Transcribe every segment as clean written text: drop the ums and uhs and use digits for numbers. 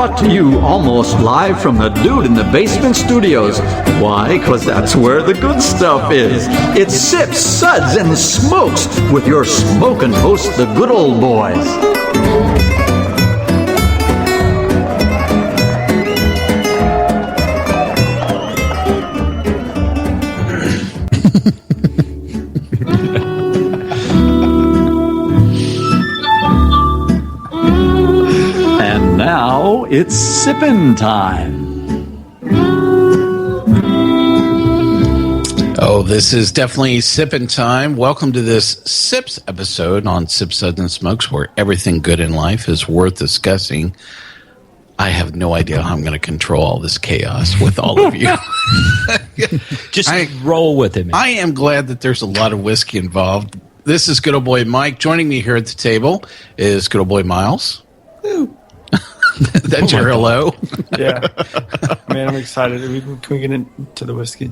brought to you almost live from the Dude in the Basement Studios. Why? Because that's where the good stuff is. It's Sips, Suds, and Smokes with your smoking host, the good old boys. And now it's sippin' time. Oh, this is definitely sippin' time. Welcome to this Sips episode on Sips, Suds, and Smokes, where everything good in life is worth discussing. I have no idea how I'm going to control all this chaos with all of you. Just roll with it, man. I am glad that there's a lot of whiskey involved. This is good old boy Mike. Joining me here at the table is good old boy Miles. Woo. That's your hello. Yeah. Man, I'm excited. Can we get into the whiskey?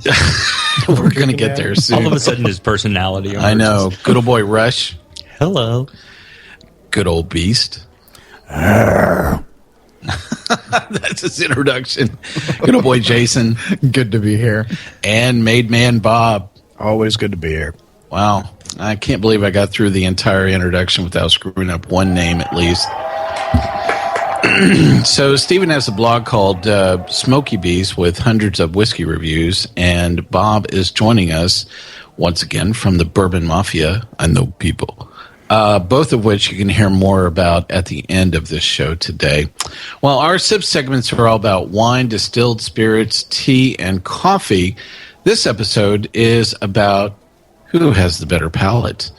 We're going to get there soon. All of a sudden, his personality emerges. I know. Good old boy Rush. Hello. Good old Beast. That's his introduction. Good old boy Jason. Good to be here. And Made Man Bob. Always good to be here. Wow. I can't believe I got through the entire introduction without screwing up one name at least. So Stephen has a blog called Smoky Beast with hundreds of whiskey reviews, and Bob is joining us once again from the Bourbon Mafia. I know people. Both of which you can hear more about at the end of this show today. Well, our sip segments are all about wine, distilled spirits, tea, and coffee. This episode is about who has the better palate.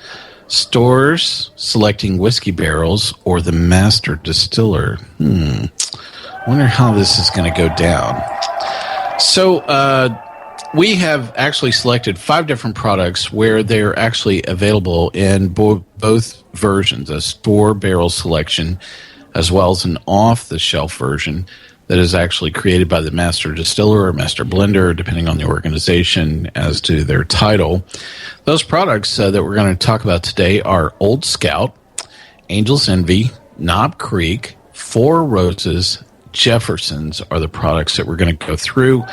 Stores selecting whiskey barrels or the master distiller. Wonder how this is going to go down. So we have actually selected 5 different products where they're actually available in both versions, a store barrel selection as well as an off-the-shelf version that is actually created by the master distiller or master blender, depending on the organization as to their title. Those products that we're going to talk about today are Old Scout, Angel's Envy, Knob Creek, Four Roses, Jefferson's are the products that we're going to go through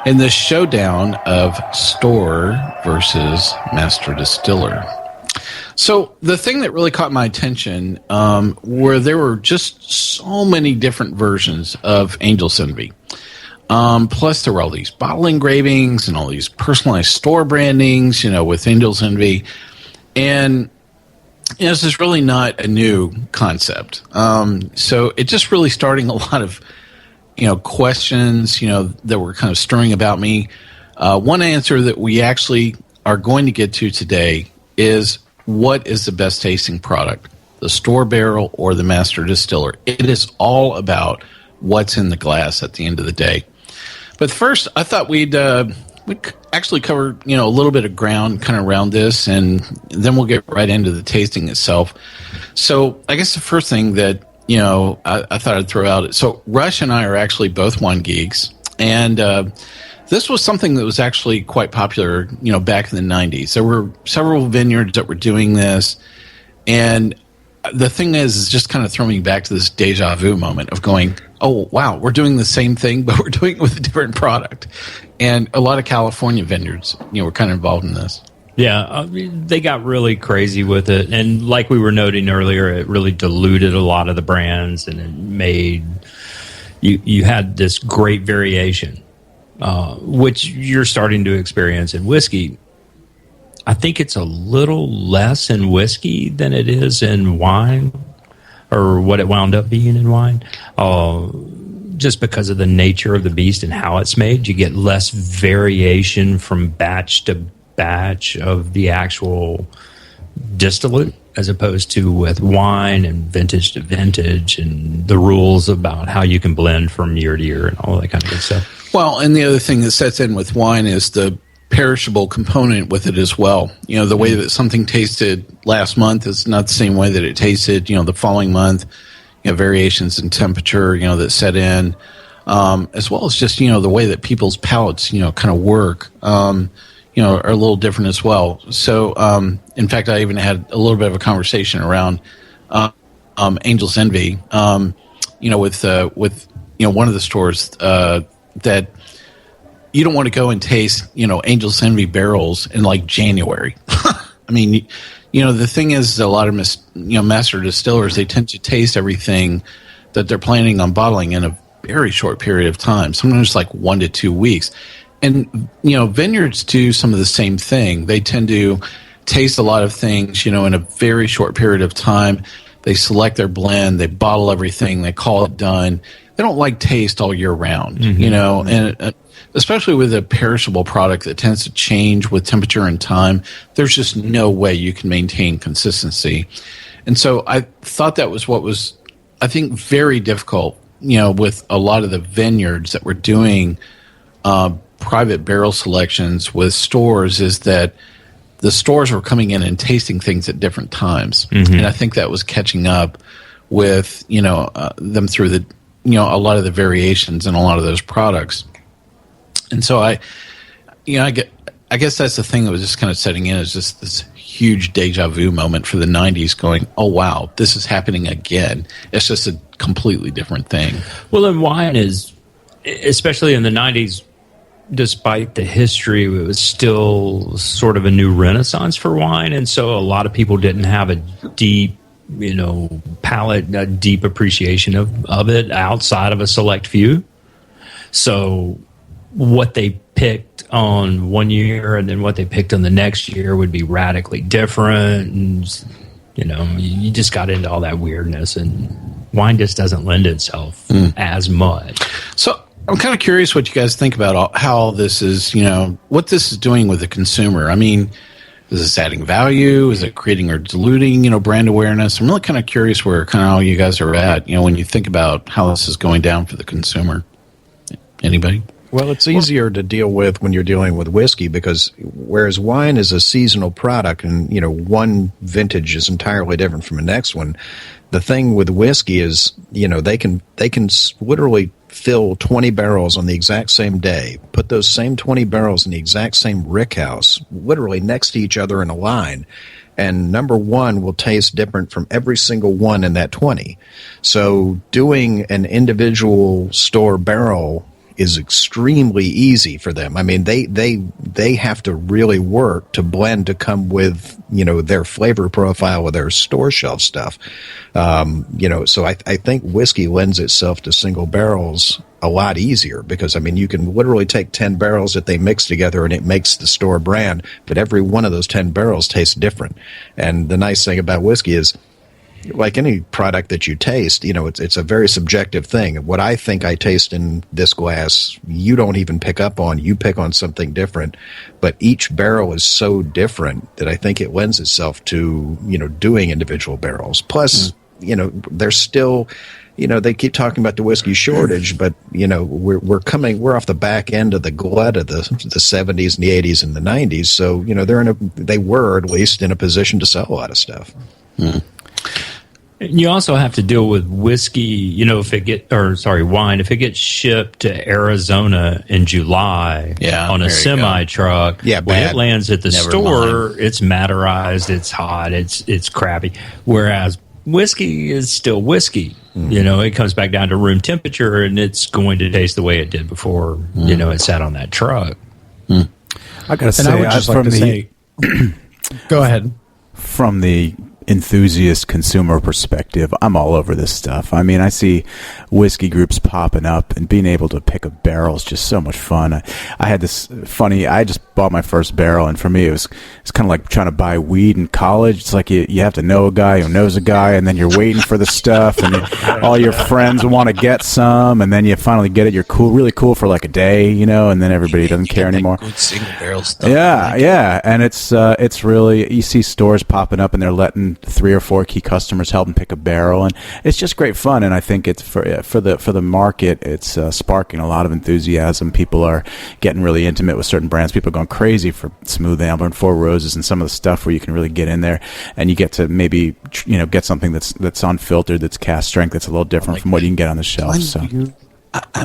in this showdown of store versus master distiller. So the thing that really caught my attention were there were just so many different versions of Angel's Envy. Plus there were all these bottle engravings and all these personalized store brandings, with Angel's Envy. And this is really not a new concept. So it just really starting a lot of, questions, that were kind of stirring about me. One answer that we actually are going to get to today is, what is the best tasting product, the store barrel or the master distiller? It is all about what's in the glass at the end of the day. But first, I thought we'd actually cover, a little bit of ground kind of around this, and then we'll get right into the tasting itself. So I guess the first thing that, I thought I'd throw out. So Rush and I are actually both wine geeks, and this was something that was actually quite popular, back in the 90s. There were several vineyards that were doing this, and the thing is just kind of throwing me back to this deja vu moment of going, oh, wow, we're doing the same thing, but we're doing it with a different product. And a lot of California vineyards, were kind of involved in this. Yeah, they got really crazy with it. And like we were noting earlier, it really diluted a lot of the brands, and it made you had this great variation, which you're starting to experience in whiskey. I think it's a little less in whiskey than it is in wine, or what it wound up being in wine. Just because of the nature of the beast and how it's made, you get less variation from batch to batch of the actual distillate, as opposed to with wine and vintage to vintage and the rules about how you can blend from year to year and all that kind of good stuff. Well, and the other thing that sets in with wine is the perishable component with it as well. The way that something tasted last month is not the same way that it tasted, the following month. Variations in temperature, that set in, as well as just, the way that people's palates, kind of work, are a little different as well. So, in fact, I even had a little bit of a conversation around Angel's Envy, with one of the stores that you don't want to go and taste, Angel's Envy barrels in like January. I mean, the thing is, a lot of master distillers, they tend to taste everything that they're planning on bottling in a very short period of time, sometimes like 1 to 2 weeks. And, vineyards do some of the same thing. They tend to taste a lot of things, in a very short period of time. They select their blend, they bottle everything, they call it done. They don't like taste all year round, and especially with a perishable product that tends to change with temperature and time, there's just no way you can maintain consistency. And so I thought that was what was, I think, very difficult, with a lot of the vineyards that were doing private barrel selections with stores, is that the stores were coming in and tasting things at different times. And I think that was catching up with, them through the, a lot of the variations in a lot of those products. And so I guess that's the thing that was just kind of setting in, is just this huge deja vu moment for the 90s going, oh, wow, this is happening again. It's just a completely different thing. Well, and wine is, especially in the 90s, despite the history, it was still sort of a new renaissance for wine. And so a lot of people didn't have a deep, palate, a deep appreciation of it outside of a select few. So what they picked on one year and then what they picked on the next year would be radically different. And, you just got into all that weirdness, and wine just doesn't lend itself as much. So I'm kind of curious what you guys think about how this is, what this is doing with the consumer. I mean, is this adding value? Is it creating or diluting, brand awareness? I'm really kind of curious where kind of all you guys are at, when you think about how this is going down for the consumer. Anybody? Well, it's easier to deal with when you're dealing with whiskey, because whereas wine is a seasonal product and, one vintage is entirely different from the next one, the thing with whiskey is, they can literally fill 20 barrels on the exact same day, put those same 20 barrels in the exact same rickhouse, literally next to each other in a line, and number one will taste different from every single one in that 20. So doing an individual store barrel is extremely easy for them. I mean, they have to really work to blend to come with, their flavor profile with their store shelf stuff. So I think whiskey lends itself to single barrels a lot easier, because, I mean, you can literally take 10 barrels that they mix together and it makes the store brand, but every one of those 10 barrels tastes different. And the nice thing about whiskey is, like any product that you taste, it's a very subjective thing. What I think I taste in this glass, you don't even pick up on. You pick on something different. But each barrel is so different that I think it lends itself to, doing individual barrels. Plus, there's still, they keep talking about the whiskey shortage, but, we're off the back end of the glut of the 70s and the 80s and the 90s. So, they were at least in a position to sell a lot of stuff. You also have to deal with whiskey, wine, if it gets shipped to Arizona in July on a semi truck, when it lands at the store, it's matterized, it's hot, it's crappy. Whereas whiskey is still whiskey. It comes back down to room temperature, and it's going to taste the way it did before, it sat on that truck. I gotta say, I would just like to say, go ahead. From the enthusiast consumer perspective, I'm all over this stuff. I mean, I see whiskey groups popping up, and being able to pick a barrel is just so much fun. I had this I just bought my first barrel, and for me it's kind of like trying to buy weed in college. It's like you have to know a guy who knows a guy, and then you're waiting for the stuff, and all your friends want to get some, and then you finally get it. You're really cool for like a day, and then everybody doesn't care anymore. Good single barrel stuff. Yeah, and it's really, you see stores popping up, and they're letting 3 or 4 key customers help them pick a barrel, and it's just great fun. And I think it's for the market, it's sparking a lot of enthusiasm. People are getting really intimate with certain brands. People are going crazy for Smooth Ambler and Four Roses and some of the stuff where you can really get in there, and you get to maybe get something that's unfiltered, that's cask strength, that's a little different from what you can get on the shelf. So.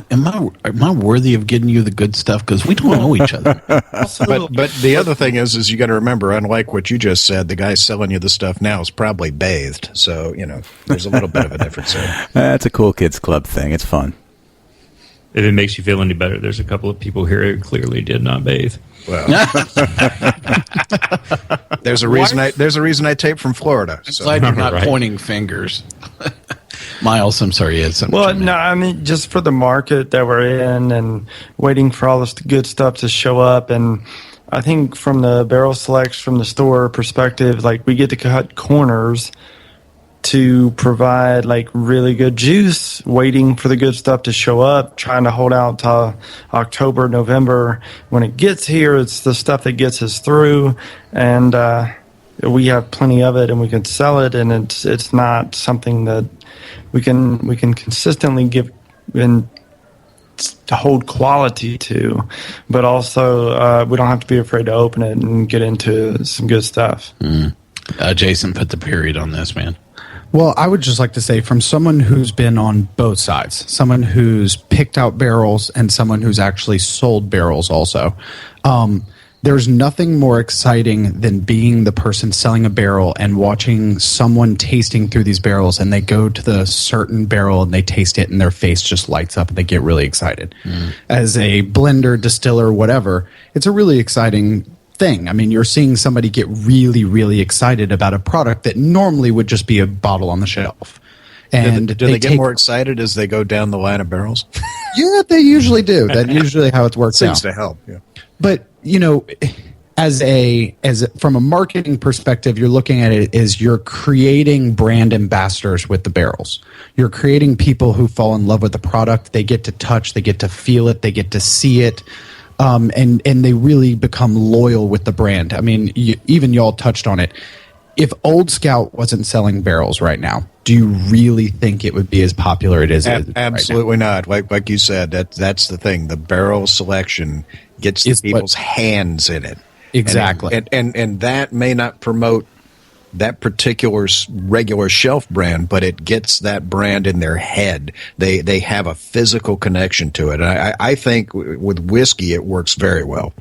Am I worthy of getting you the good stuff? Because we don't know each other. But the other thing is you got to remember, unlike what you just said, the guy selling you the stuff now is probably bathed. So, there's a little bit of a difference there. That's a cool kids club thing. It's fun. If it makes you feel any better, there's a couple of people here who clearly did not bathe. Well, there's a reason I tape from Florida. It's So. like you're not Right. pointing fingers. Miles, I'm sorry, you had something. Well, to no, I mean, just for the market that we're in and waiting for all this good stuff to show up. And I think from the barrel selects, from the store perspective, like we get to cut corners to provide like really good juice, waiting for the good stuff to show up, trying to hold out to October, November. When it gets here, it's the stuff that gets us through. And we have plenty of it and we can sell it. And it's not something that we can consistently give and to hold quality to, but also we don't have to be afraid to open it and get into some good stuff. Jason, put the period on this, man. Well, I would just like to say, from someone who's been on both sides, someone who's picked out barrels and someone who's actually sold barrels also, there's nothing more exciting than being the person selling a barrel and watching someone tasting through these barrels, and they go to the certain barrel and they taste it and their face just lights up and they get really excited. As a blender, distiller, whatever, it's a really exciting thing. I mean, you're seeing somebody get really, really excited about a product that normally would just be a bottle on the shelf. And Do they get more excited as they go down the line of barrels? Yeah, they usually do. That's usually how it works Seems out. to help. Yeah. But from a marketing perspective, you're looking at it as you're creating brand ambassadors with the barrels. You're creating people who fall in love with the product. They get to touch, they get to feel it, they get to see it. And they really become loyal with the brand. I mean, even y'all touched on it. If Old Scout wasn't selling barrels right now, do you really think it would be as popular as it is? Absolutely not. Like you said, that's the thing. The barrel selection gets the people's hands in it. Exactly. And that may not promote that particular regular shelf brand, but it gets that brand in their head. They have a physical connection to it. And I think with whiskey, it works very well.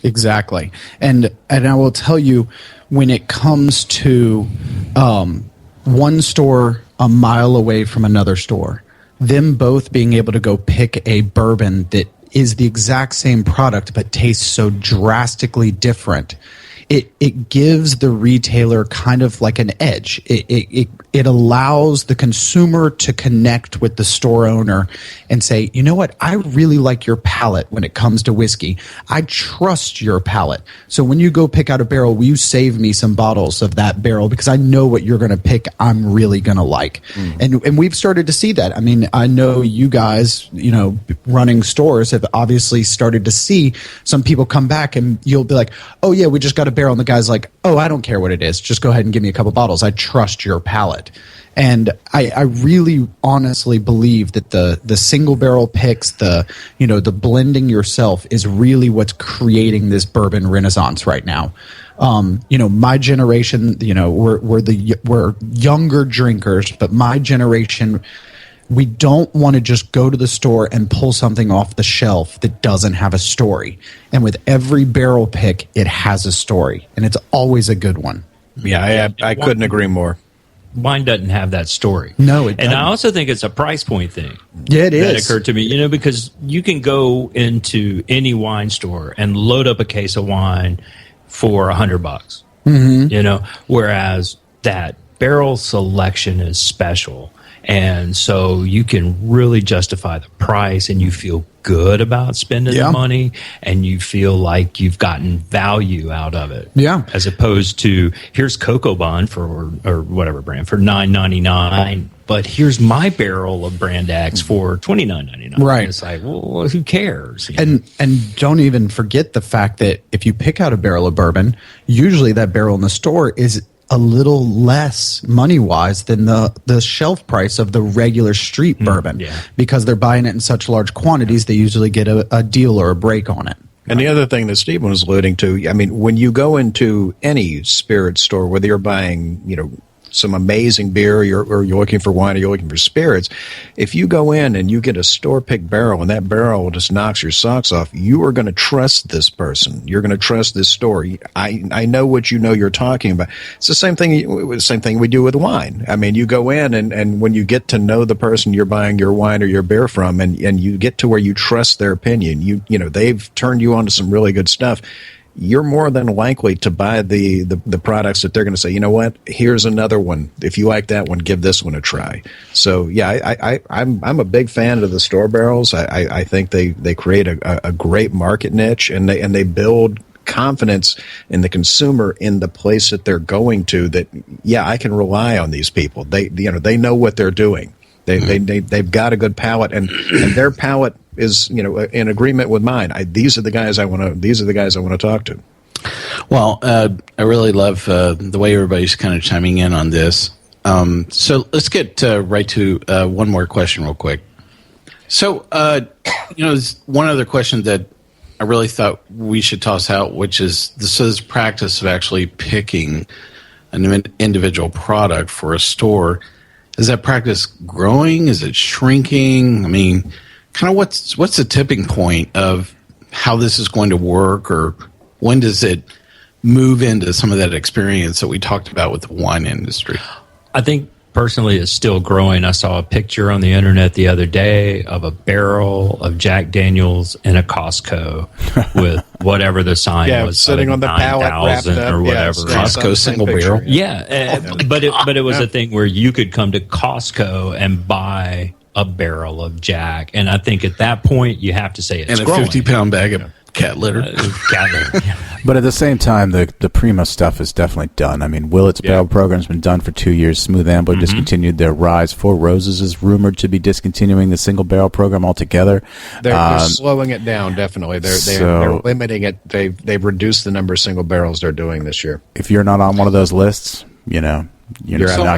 Exactly. And I will tell you, when it comes to one store a mile away from another store, them both being able to go pick a bourbon that is the exact same product but tastes so drastically different, it gives the retailer kind of like an edge. It allows the consumer to connect with the store owner and say, you know what, I really like your palate when it comes to whiskey. I trust your palate. So when you go pick out a barrel, will you save me some bottles of that barrel, because I know what you're going to pick I'm really going to like. And we've started to see that. I mean, I know you guys, running stores have obviously started to see some people come back and you'll be like, oh yeah, we just got a barrel. And the guy's like, oh, I don't care what it is. Just go ahead and give me a couple bottles. I trust your palate. And I really honestly believe that the single barrel picks, the blending yourself is really what's creating this bourbon renaissance right now. My generation, we're younger drinkers, but my generation, we don't want to just go to the store and pull something off the shelf that doesn't have a story. And with every barrel pick, it has a story, and it's always a good one. Yeah, I couldn't agree more. Wine doesn't have that story. No, it doesn't. And I also think it's a price point thing. Yeah, it that is. occurred to me, because you can go into any wine store and load up a case of wine for $100. Whereas that barrel selection is special. And so you can really justify the price, and you feel good about spending the money, and you feel like you've gotten value out of it. Yeah. As opposed to, here's Cocoa Bond or whatever brand for $9.99, but here's my barrel of brand X for $29.99. Right. And it's like, well, who cares? And don't even forget the fact that if you pick out a barrel of bourbon, usually that barrel in the store is a little less money-wise than the shelf price of the regular street bourbon. Because they're buying it in such large quantities, they usually get a deal or a break on it. And the other thing that Stephen was alluding to, I mean, when you go into any spirit store, whether you're buying, some amazing beer, or you're looking for wine, or you're looking for spirits, if you go in and you get a store-picked barrel and that barrel just knocks your socks off, you are going to trust this person. You're going to trust this store. I know what you're talking about. It's the same thing we do with wine. I mean, you go in and when you get to know the person you're buying your wine or your beer from, and you get to where you trust their opinion, you know they've turned you on to some really good stuff, you're more than likely to buy the products that they're going to say, you know what, here's another one. If you like that one, give this one a try. So yeah, I'm a big fan of the store barrels. I think they create a great market niche, and they build confidence in the consumer in the place that they're going to, that yeah, I can rely on these people. They know what they're doing. They've got a good palate, and their palate is in agreement with mine. These are the guys I want to talk to. Well, I really love the way everybody's kind of chiming in on this. So let's get right to one more question real quick. So there's one other question that I really thought we should toss out, which is this practice of actually picking an individual product for a store. Is that practice growing? Is it shrinking? I mean, kind of what's the tipping point of how this is going to work, or when does it move into some of that experience that we talked about with the wine industry? I think personally it's still growing. I saw a picture on the internet the other day of a barrel of Jack Daniels in a Costco with whatever the sign was, sitting on the pallet, wrapped up, or whatever. Costco single barrel. But it was a thing where you could come to Costco and buy a barrel of Jack, and I think at that point you have to say it's and growing. a 50-pound bag of cat litter. But at the same time, the Prima stuff is definitely done. I mean, Willett's barrel program's been done for 2 years. Smooth Ambler discontinued their Rise. Four Roses is rumored to be discontinuing the single barrel program altogether. They're slowing it down, definitely. They're limiting it. They've reduced the number of single barrels they're doing this year. If you're not on one of those lists, you're not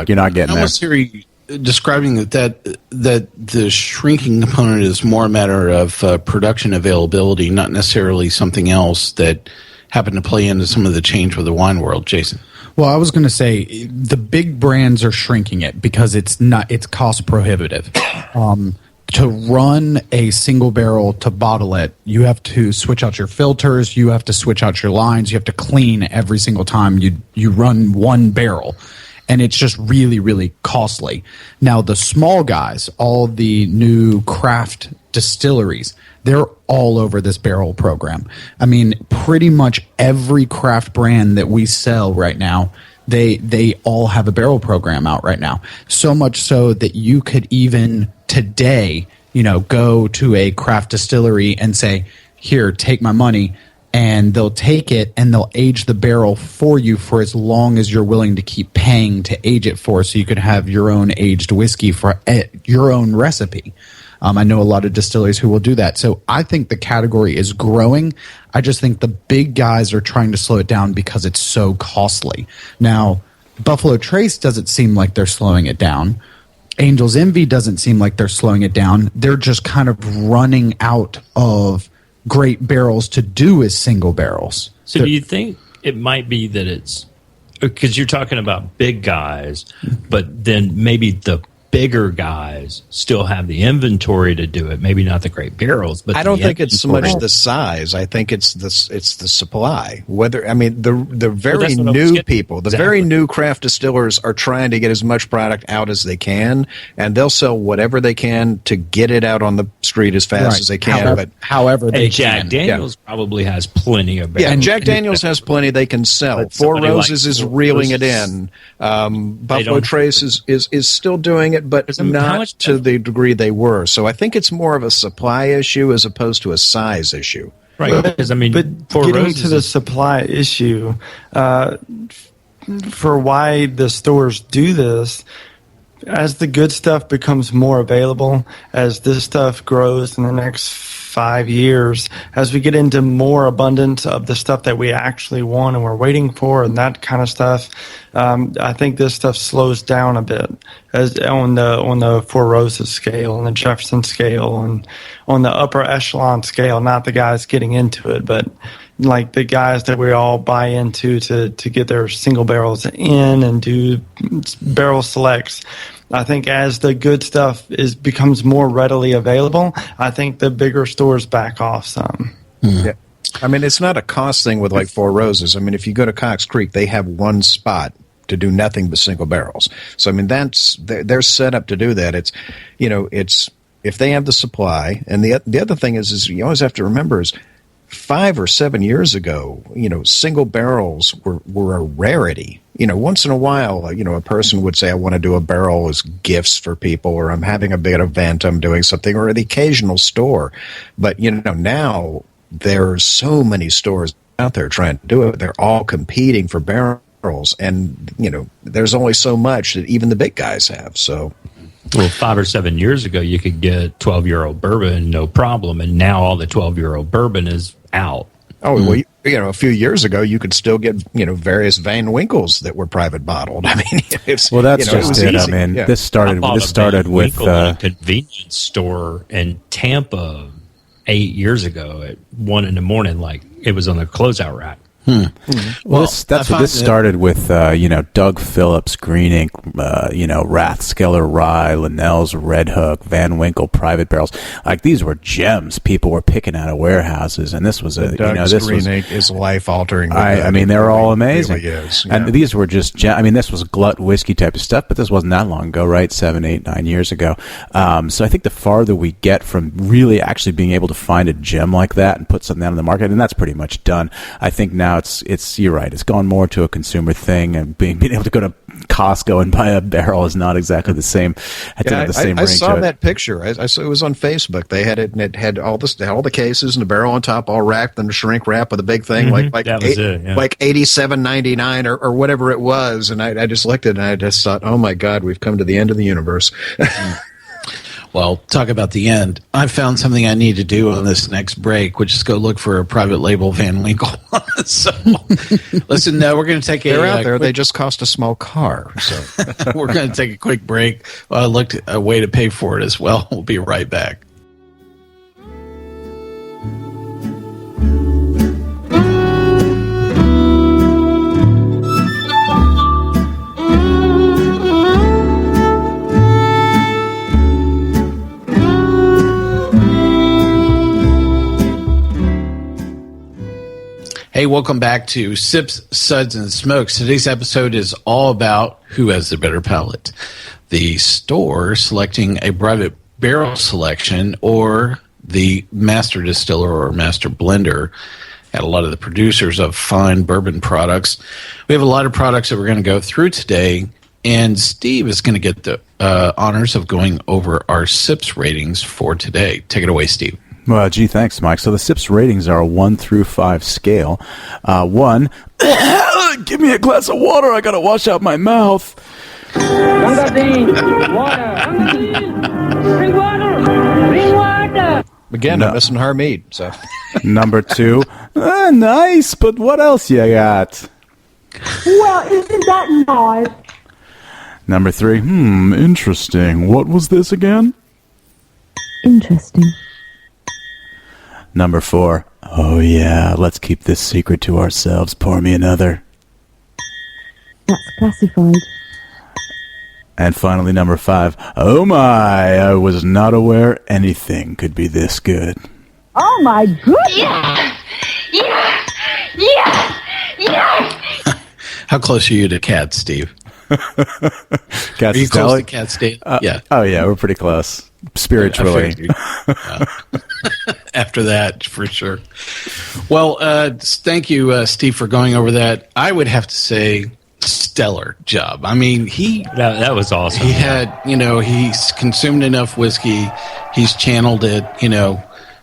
getting there. Describing that the shrinking component is more a matter of production availability, not necessarily something else that happened to play into some of the change with the wine world. Jason? Well, I was going to say the big brands are shrinking it because it's cost prohibitive. To run a single barrel to bottle it, you have to switch out your filters, you have to switch out your lines, you have to clean every single time you run one barrel. And it's just really, really costly. Now, the small guys, all the new craft distilleries, they're all over this barrel program. I mean, pretty much every craft brand that we sell right now, they all have a barrel program out right now. So much so that you could even today, go to a craft distillery and say, here, take my money. And they'll take it and they'll age the barrel for you for as long as you're willing to keep paying to age it for, so you could have your own aged whiskey for your own recipe. I know a lot of distilleries who will do that. So I think the category is growing. I just think the big guys are trying to slow it down because it's so costly. Now, Buffalo Trace doesn't seem like they're slowing it down. Angel's Envy doesn't seem like they're slowing it down. They're just kind of running out of great barrels to do as single barrels. So do you think it might be that it's because you're talking about big guys, but then maybe the bigger guys still have the inventory to do it? Maybe not the great barrels, but I don't think it's so much the size. I think it's the supply. The very new people, the very new craft distillers are trying to get as much product out as they can, and they'll sell whatever they can to get it out on the street as fast as they can. However they Jack can. Daniels probably has plenty of barrels. Yeah, Jack Daniels has plenty they can sell. Four Roses is reeling it in. Buffalo Trace is still doing it, but not to the degree they were. So I think it's more of a supply issue as opposed to a size issue. Right. Because, but getting to the supply issue, for why the stores do this, as the good stuff becomes more available, as this stuff grows in the next 5 years, as we get into more abundance of the stuff that we actually want and we're waiting for and that kind of stuff, I think this stuff slows down a bit as on the Four Roses scale and the Jefferson scale and on the upper echelon scale, not the guys getting into it, but like the guys that we all buy into to get their single barrels in and do barrel selects. I think as the good stuff becomes more readily available, I think the bigger stores back off some. Yeah. I mean, it's not a cost thing with like Four Roses. I mean, if you go to Cox Creek, they have one spot to do nothing but single barrels. So, I mean, they're set up to do that. It's, it's if they have the supply. And the other thing is you always have to remember is 5 or 7 years ago, single barrels were a rarity. Once in a while, a person would say, I want to do a barrel as gifts for people, or I'm having a big event, I'm doing something, or the occasional store. But, now there's so many stores out there trying to do it. They're all competing for barrels. And, there's only so much that even the big guys have. So, well, 5 or 7 years ago, you could get 12-year-old bourbon, no problem. And now all the 12-year-old bourbon is out. Oh, well, a few years ago, you could still get, various Van Winkles that were private bottled. I mean, that's just it. Easy. I mean, yeah. this started with in a convenience store in Tampa 8 years ago at 1 a.m, like it was on the closeout rack. Well, that's what this started with. Doug Phillips, Green Ink, Rathskeller Rye, Linnell's Red Hook, Van Winkle Private Barrels. Like these were gems people were picking out of warehouses, and this was Green Ink is life altering. I mean, they're all amazing. Really is, and these were just. This was glut whiskey type of stuff, but this wasn't that long ago, right? 7, 8, 9 years ago. So I think the farther we get from really actually being able to find a gem like that and put something out on the market, and that's pretty much done. I think now it's you're right. It's gone more to a consumer thing, and being able to go to Costco and buy a barrel is not exactly the same. I saw that picture. I saw it was on Facebook. They had it, and it had all the cases and the barrel on top, all wrapped in a shrink wrap with a big thing, like like $87.99 or whatever it was. And I just looked at it and I just thought, oh my God, we've come to the end of the universe. Well, talk about the end. I found something I need to do on this next break, which is go look for a private label Van Winkle. So, listen, we're going to take They're out there. They just cost a small car. So we're going to take a quick break. I looked at a way to pay for it as well. We'll be right back. Hey, welcome back to Sips, Suds, and Smokes. Today's episode is all about who has the better palate. The store selecting a private barrel selection or the master distiller or master blender at a lot of the producers of fine bourbon products. We have a lot of products that we're going to go through today, and Steve is going to get the honors of going over our Sips ratings for today. Take it away, Steve. Well, gee, thanks, Mike. So the SIPS ratings are a 1 through 5 scale. 1, give me a glass of water. I got to wash out my mouth. Water. Bring water. Bring water. Again, I'm missing Harmeet. So. Number 2, nice, but what else you got? Well, isn't that nice? Number 3, interesting. What was this again? Interesting. Number 4, oh yeah, let's keep this secret to ourselves. Pour me another. That's classified. And finally, number 5, oh my, I was not aware anything could be this good. Oh my goodness! Yeah! Yeah! Yeah! Yeah! How close are you to Cat, Steve? Cat's Are you close Deli? to Cat State? Yeah. Oh yeah, we're pretty close. Spiritually. After that, for sure. Well, thank you, Steve, for going over that. I would have to say stellar job. I mean, That was awesome. he had, he's consumed enough whiskey. He's channeled it,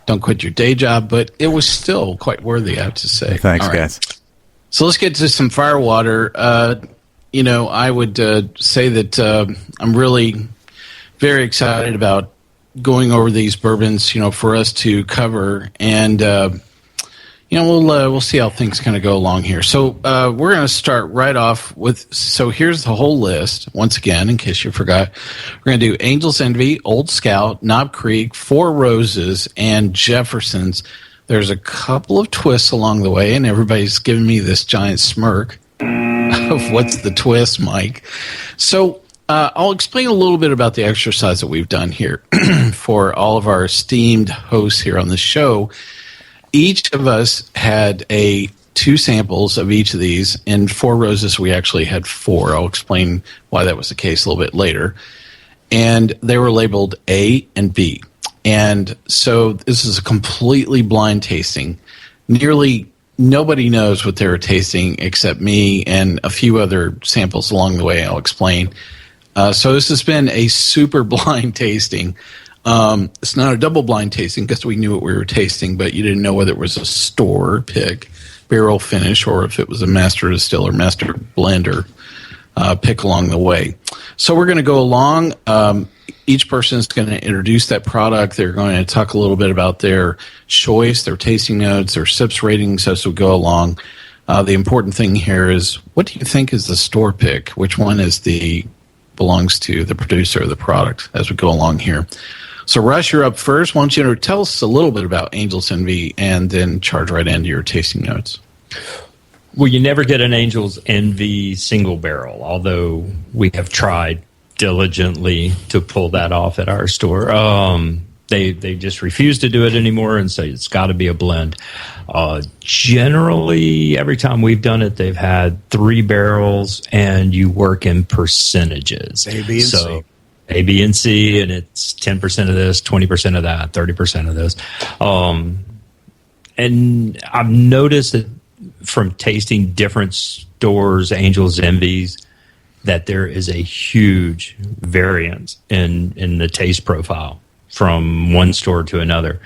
don't quit your day job, but it was still quite worthy, I have to say. Thanks, All right. guys. So let's get to some firewater. I would say that I'm really very excited about going over these bourbons, for us to cover, and we'll see how things kind of go along here. So we're going to start right off with. So here's the whole list once again, in case you forgot. We're going to do Angel's Envy, Old Scout, Knob Creek, Four Roses, and Jefferson's. There's a couple of twists along the way, and everybody's giving me this giant smirk of what's the twist, Mike. So I'll explain a little bit about the exercise that we've done here for all of our esteemed hosts here on the show. Each of us had two samples of each of these. In 4 roses, we actually had 4. I'll explain why that was the case a little bit later. And they were labeled A and B. And so this is a completely blind tasting. Nearly nobody knows what they're tasting except me and a few other samples along the way I'll explain. So this has been a super blind tasting. It's not a double blind tasting because we knew what we were tasting, but you didn't know whether it was a store pick, barrel finish, or if it was a master distiller, master blender pick along the way. So we're going to go along. Each person is going to introduce that product. They're going to talk a little bit about their choice, their tasting notes, their sips ratings as we go along. The important thing here is, what do you think is the store pick? Which one belongs to the producer of the product as we go along here? So Russ, you're up first. Why don't you tell us a little bit about Angel's Envy and then charge right into your tasting notes. Well, you never get an Angel's Envy single barrel, although we have tried diligently to pull that off at our store. They just refuse to do it anymore and say it's got to be a blend. Generally, every time we've done it, they've had 3 barrels, and you work in percentages. A, B, and C. A, B, and C, and it's 10% of this, 20% of that, 30% of this. And I've noticed that from tasting different stores, Angel's Envies, that there is a huge variance in the taste profile from one store to another.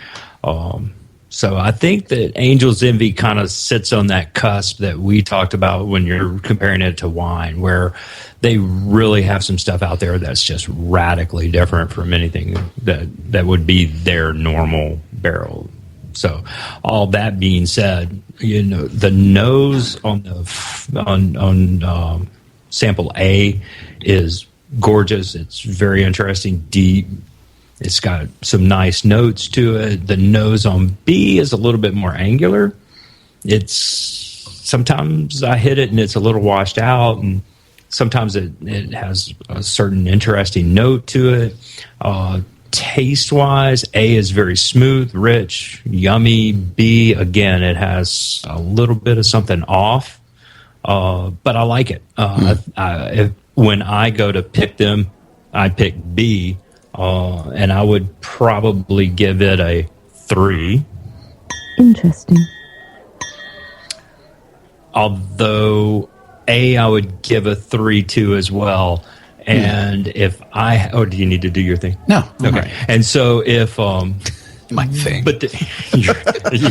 So I think that Angel's Envy kind of sits on that cusp that we talked about when you're comparing it to wine, where they really have some stuff out there that's just radically different from anything that would be their normal barrel. So all that being said, the nose on sample A is gorgeous. It's very interesting, deep. It's got some nice notes to it. The nose on B is a little bit more angular. Sometimes I hit it and it's a little washed out, and sometimes it has a certain interesting note to it. Taste-wise, A is very smooth, rich, yummy. B, again, it has a little bit of something off, but I like it. When I go to pick them, I pick B. And I would probably give it a 3. Interesting. Although A, I would give a 3 to as well. And do you need to do your thing? No. Okay. Right. And so if my thing, but you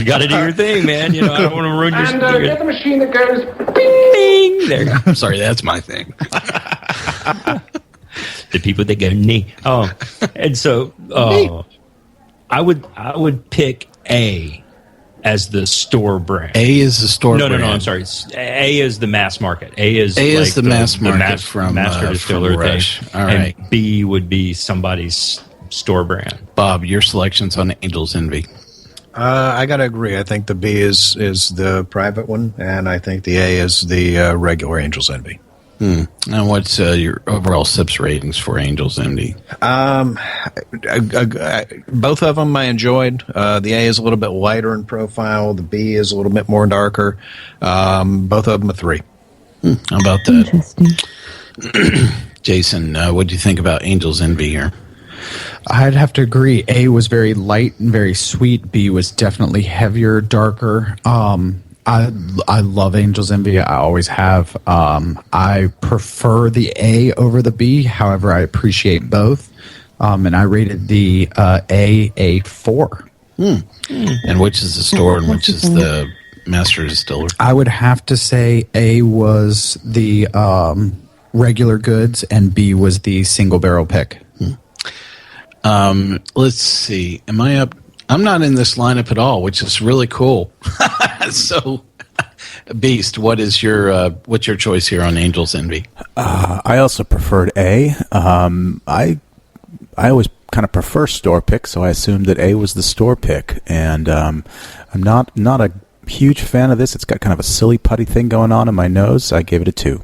got to do your thing, man. I don't want to ruin your. And get the machine that goes bing. There you go. I'm sorry, that's my thing. The people that go knee. And so I would pick A as the store brand. A is the store brand. No, I'm sorry. A is the mass market. A is the mass market from master distiller from Rush. thing. All right. And B would be somebody's store brand. Bob, your selections on Angel's Envy. I got to agree. I think the B is the private one, and I think the A is the regular Angel's Envy. And what's your overall sips ratings for Angel's Envy? Both of them I enjoyed. The A is a little bit lighter in profile. The B is a little bit more darker. Both of them a 3. How about that? Interesting. Jason, what do you think about Angel's Envy here? I'd have to agree. A was very light and very sweet. B was definitely heavier, darker. I love Angel's Envy. I always have. I prefer the A over the B. However, I appreciate both. And I rated the A 4. And which is the store and which is the master distiller? I would have to say A was the regular goods and B was the single barrel pick. Let's see. Am I up? I'm not in this lineup at all, which is really cool. So, Beast, what's your choice here on Angel's Envy? I also preferred A. I always kind of prefer store pick, so I assumed that A was the store pick. And I'm not a huge fan of this. It's got kind of a silly putty thing going on in my nose. I gave it a 2.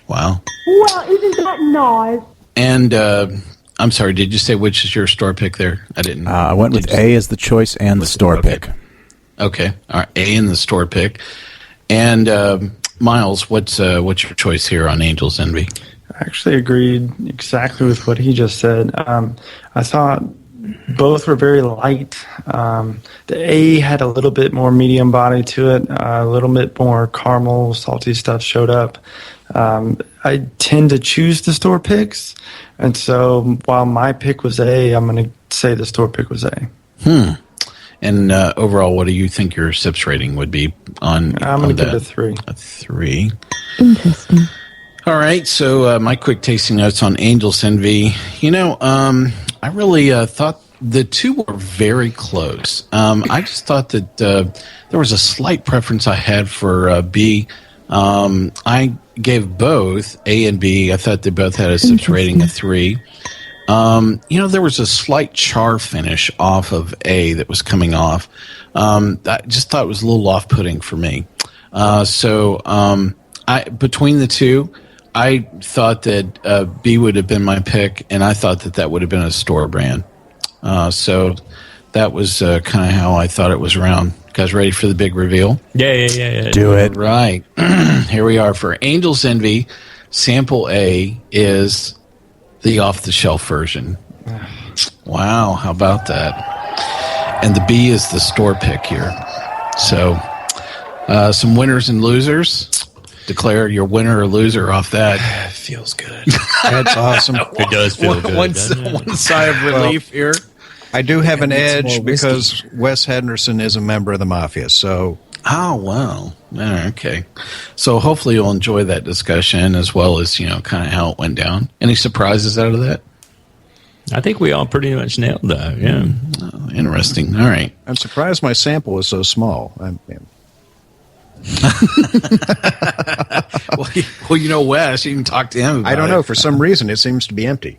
Wow. Well, isn't that nice? And I'm sorry, did you say which is your store pick there? I didn't. I went with A as the choice and the store pick. Okay. All right. A in the store pick. And Miles, what's your choice here on Angel's Envy? I actually agreed exactly with what he just said. I thought both were very light. The A had a little bit more medium body to it, a little bit more caramel, salty stuff showed up. I tend to choose the store picks, and so while my pick was A, I'm going to say the store pick was A. And overall, what do you think your sips rating would be on? I'm going to give it a 3. A 3. Interesting. All right. So my quick tasting notes on Angel's Envy. I really thought the two were very close. I just thought that there was a slight preference I had for B. I gave both A and B. I thought they both had a sips rating of 3. There was a slight char finish off of A that was coming off. I just thought it was a little off-putting for me. Between the two, I thought that B would have been my pick, and I thought that would have been a store brand. So that was kind of how I thought it was around. Guys ready for the big reveal? Yeah. Do it. Right. Here we are for Angel's Envy. Sample A is the off-the-shelf version. Wow, how about that? And the B is the store pick here. So some winners and losers. Declare your winner or loser off that. Feels good. That's awesome. It does feel good. One sigh of relief here. I do have an edge more because Wes Henderson is a member of the Mafia, so... Oh, wow. Okay. So hopefully you'll enjoy that discussion as well as, kind of how it went down. Any surprises out of that? I think we all pretty much nailed that, yeah. Oh, interesting. All right. I'm surprised my sample was so small. Well, Wes, you can talk to him about I don't it. know. For some reason, it seems to be empty.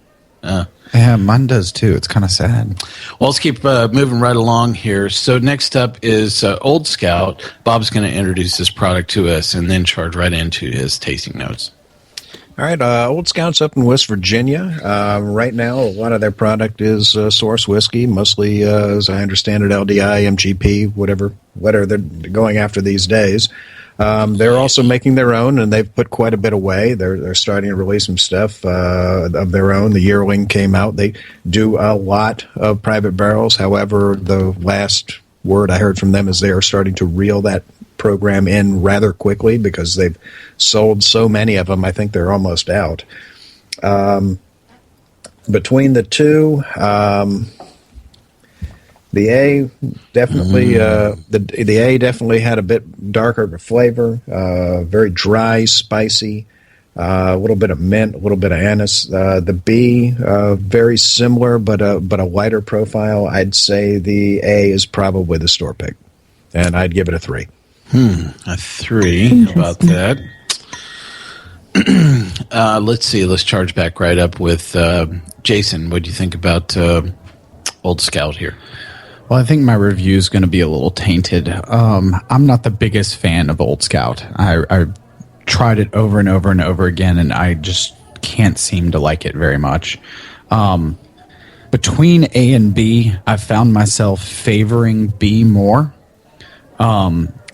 Yeah, mine does too. It's kind of sad. Well, let's keep moving right along here. So next up is Old Scout. Bob's going to introduce this product to us and then charge right into his tasting notes. All right, Old Scout's up in West Virginia. Right now, a lot of their product is source whiskey, mostly, as I understand it, LDI, MGP, whatever they're going after these days. They're also making their own, and they've put quite a bit away. They're starting to release some stuff of their own. The Yearling came out. They do a lot of private barrels. However, the last word I heard from them is they are starting to reel that program in rather quickly because they've sold so many of them. I think they're almost out. Between the two, the A definitely the A definitely had a bit darker of a flavor, very dry, spicy, a little bit of mint, a little bit of anise. The B very similar, but a lighter profile. I'd say the A is probably the store pick, and I'd give it a 3. A 3. How about that? Let's see. Let's charge back right up with Jason. What do you think about Old Scout here? Well, I think my review is going to be a little tainted. I'm not the biggest fan of Old Scout. I tried it over and over and over again, and I just can't seem to like it very much. Between A and B, I found myself favoring B more.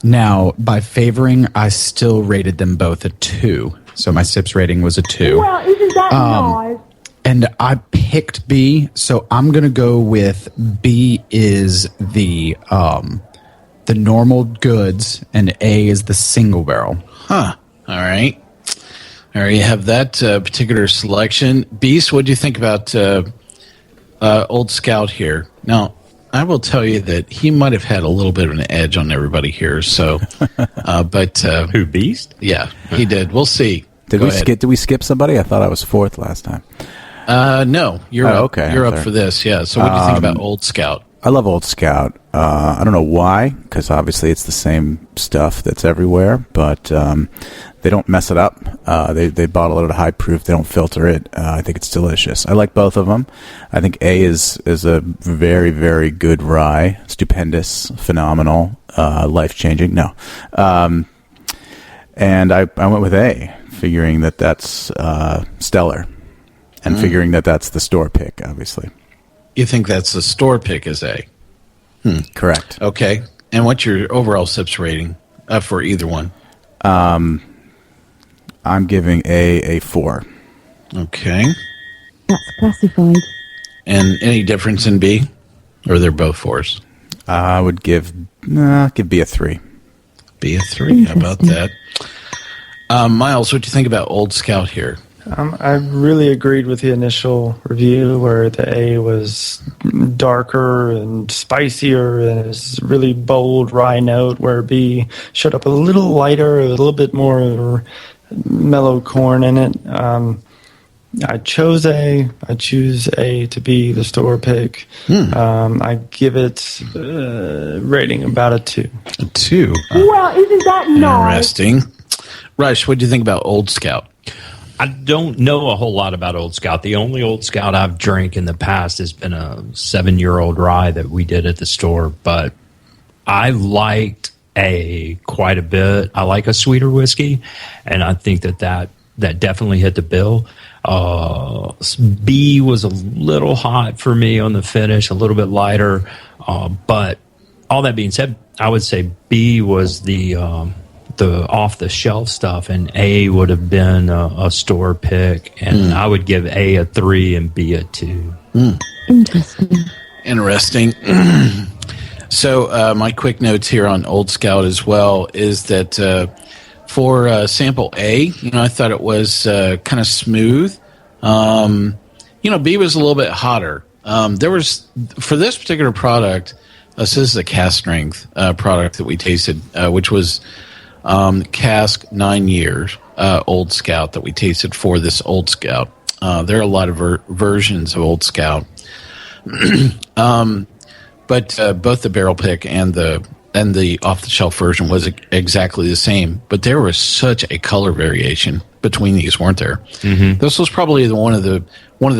Now, by favoring, I still rated them both a 2. So my sips rating was a 2. Well, isn't that nice? And I picked B, so I'm gonna go with B is the normal goods, and A is the single barrel. Huh. All right. There you have that particular selection. Beast, what do you think about Old Scout here? Now, I will tell you that he might have had a little bit of an edge on everybody here. So, but Who, Beast? Yeah, he did. We'll see. Did we skip somebody? I thought I was 4th last time. No, you're up. Okay. You're up for this. Yeah. So, what do you think about Old Scout? I love Old Scout. I don't know why, because obviously it's the same stuff that's everywhere, but they don't mess it up. They bottle it at high proof. They don't filter it. I think it's delicious. I like both of them. I think A is a very, very good rye. Stupendous, phenomenal, life-changing. No. And I went with A, figuring that that's stellar, and figuring that that's the store pick, obviously. You think that's the store pick is A? Correct. Okay. And what's your overall sips rating for either one? I'm giving A 4. Okay. That's classified. And any difference in B? Or they're both 4s? I would give B a 3. B a 3. How about that? Miles, what do you think about Old Scout here? I really agreed with the initial review where the A was darker and spicier and it's really bold rye note, where B showed up a little lighter, a little bit more mellow corn in it. I chose A. I choose A to be the store pick. I give it rating about a 2. A 2. Well, isn't that nice? Interesting. Rush, what do you think about Old Scout? I don't know a whole lot about Old Scout. The only Old Scout I've drank in the past has been a 7-year-old rye that we did at the store, but I liked A quite a bit. I like a sweeter whiskey, and I think that definitely hit the bill. B was a little hot for me on the finish, a little bit lighter, but all that being said, I would say B was the off-the-shelf stuff, and A would have been a store pick, and I would give A a 3 and B a 2. Interesting. So my quick notes here on Old Scout as well is that for sample A, I thought it was kind of smooth. B was a little bit hotter. There was, for this particular product, this is a cask strength product that we tasted, which was cask 9 years Old Scout that we tasted for this Old Scout. There are a lot of versions of Old Scout, but both the barrel pick and the off the shelf version was exactly the same. But there was such a color variation between these, weren't there? Mm-hmm. This was probably one of the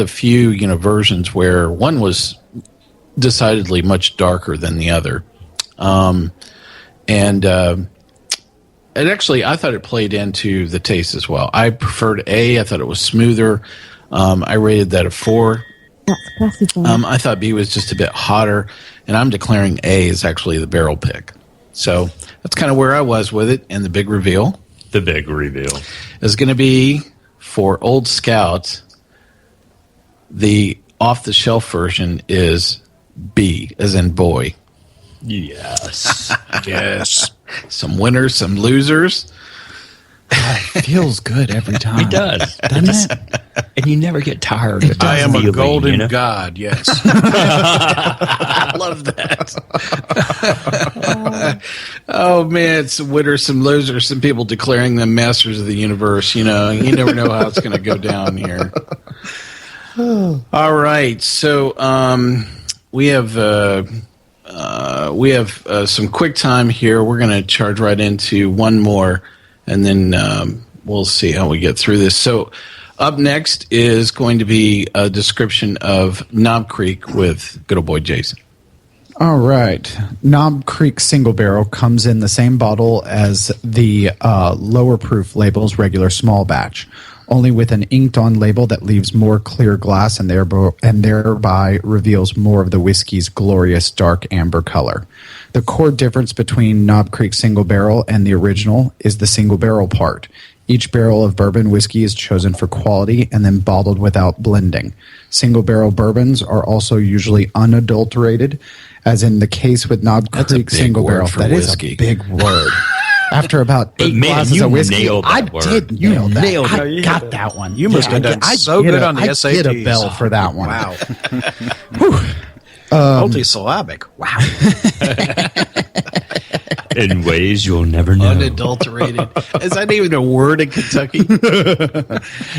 few versions where one was decidedly much darker than the other, and actually, I thought it played into the taste as well. I preferred A. I thought it was smoother. I rated that a 4. That's classified. I thought B was just a bit hotter, and I'm declaring A is actually the barrel pick. So that's kind of where I was with it. And the big reveal. The big reveal is going to be for Old Scout. The off-the-shelf version is B, as in boy. Yes. Yes. Some winners, some losers. It feels good every time. It does. Doesn't it? And you never get tired of I am feeling, a golden god, yes. I love that. Oh, man, it's some winners, some losers, some people declaring them masters of the universe. You never know how it's going to go down here. All right, so we have some quick time here. We're going to charge right into one more, and then we'll see how we get through this. So up next is going to be a description of Knob Creek with good old boy Jason. All right. Knob Creek Single Barrel comes in the same bottle as the lower proof label's regular small batch, only with an inked-on label that leaves more clear glass and thereby reveals more of the whiskey's glorious dark amber color. The core difference between Knob Creek Single Barrel and the original is the single barrel part. Each barrel of bourbon whiskey is chosen for quality and then bottled without blending. Single barrel bourbons are also usually unadulterated, as in the case with Knob Creek Single Barrel. That whiskey. Is a big word. After about 8 glasses of whiskey, I did nail that. I got that one. You must have done so good on the SATs. I get a bell for that one. Wow. Multisyllabic. Wow. In ways you'll never know. Unadulterated. Is that even a word in Kentucky?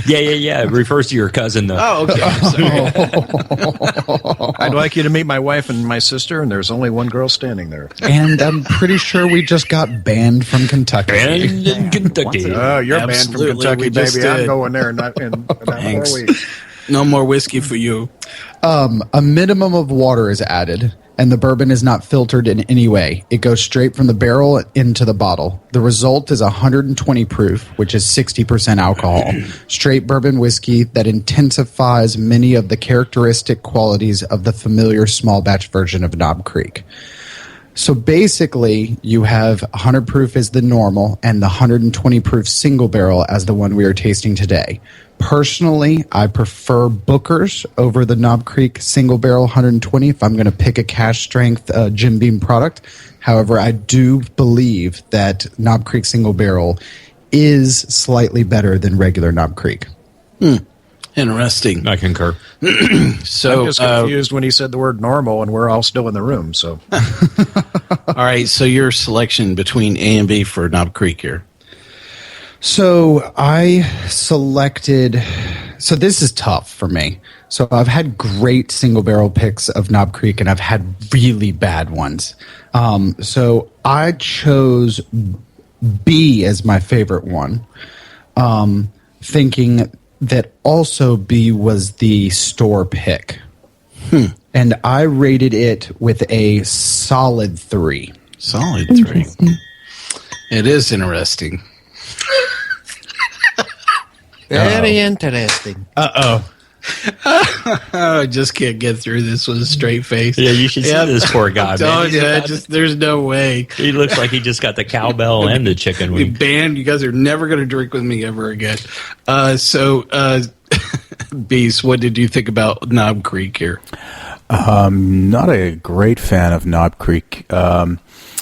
Yeah. It refers to your cousin, though. Oh, okay. I'd like you to meet my wife and my sister, and there's only one girl standing there. And I'm pretty sure we just got banned from Kentucky. And in Kentucky. Oh, you're banned from Absolutely, Kentucky, we just baby. I'm did. going there in about 4 Thanks. weeks. No more whiskey for you. A minimum of water is added, and the bourbon is not filtered in any way. It goes straight from the barrel into the bottle. The result is 120 proof, which is 60% alcohol, straight bourbon whiskey that intensifies many of the characteristic qualities of the familiar small batch version of Knob Creek. So basically, you have 100 proof as the normal and the 120 proof single barrel as the one we are tasting today. Personally, I prefer Booker's over the Knob Creek single barrel 120 if I'm going to pick a cash strength Jim Beam product. However, I do believe that Knob Creek single barrel is slightly better than regular Knob Creek. Interesting. I concur. So, I'm just confused when he said the word normal, and we're all still in the room. So, all right. So your selection between A and B for Knob Creek here. So I selected. So this is tough for me. So I've had great single barrel picks of Knob Creek, and I've had really bad ones. So I chose B as my favorite one, thinking that also B was the store pick. And I rated it with a solid 3. Solid 3. Interesting. It is interesting. very interesting. I just can't get through this with a straight face. Yeah, you should see this poor guy, man. Don't, He's yeah, about just there's no way. He looks like he just got the cowbell and the chicken We wing. banned. You guys are never going to drink with me ever again. Beast, what did you think about Knob Creek here? Not a great fan of Knob Creek.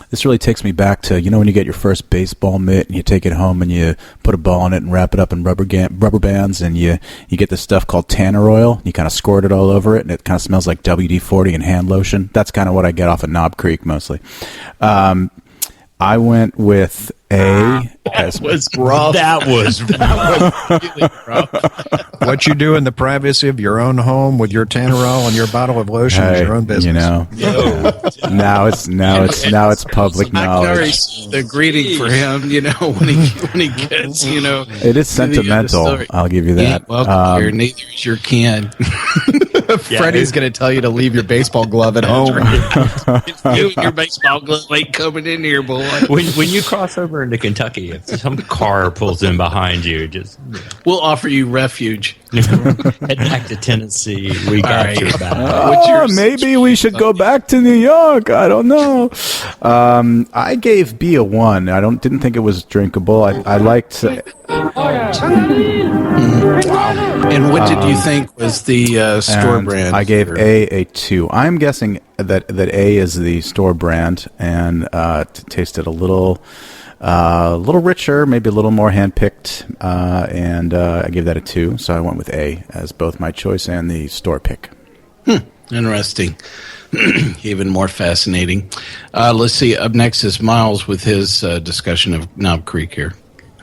This really takes me back to, when you get your first baseball mitt and you take it home and you put a ball in it and wrap it up in rubber bands, and you get this stuff called tanner oil. You kind of squirt it all over it, and it kind of smells like WD-40 and hand lotion. That's kind of what I get off of Knob Creek mostly. I went with A. That was rough. That was Really rough. What you do in the privacy of your own home with your Tannerol and your bottle of lotion is your own business. Now it's public I can already knowledge. see the greeting for him, when he gets, It is sentimental. I'll give you that. Welcome here. Neither is your can. Freddie's going to tell you to leave your baseball glove at home. You and your baseball glove ain't coming in here, boy. when you cross over into Kentucky, if some car pulls in behind you, just We'll offer you refuge. head back to Tennessee. We got right. your back. Maybe we should go back to New York. I don't know. I gave B a 1. Didn't think it was drinkable. I liked. And what did you think was the store and brand? I gave A 2. I'm guessing that A is the store brand, and tasted a little richer, maybe a little more handpicked, and I gave that a 2. So I went with A as both my choice and the store pick. Interesting. Even more fascinating. Let's see. Up next is Miles with his discussion of Knob Creek here.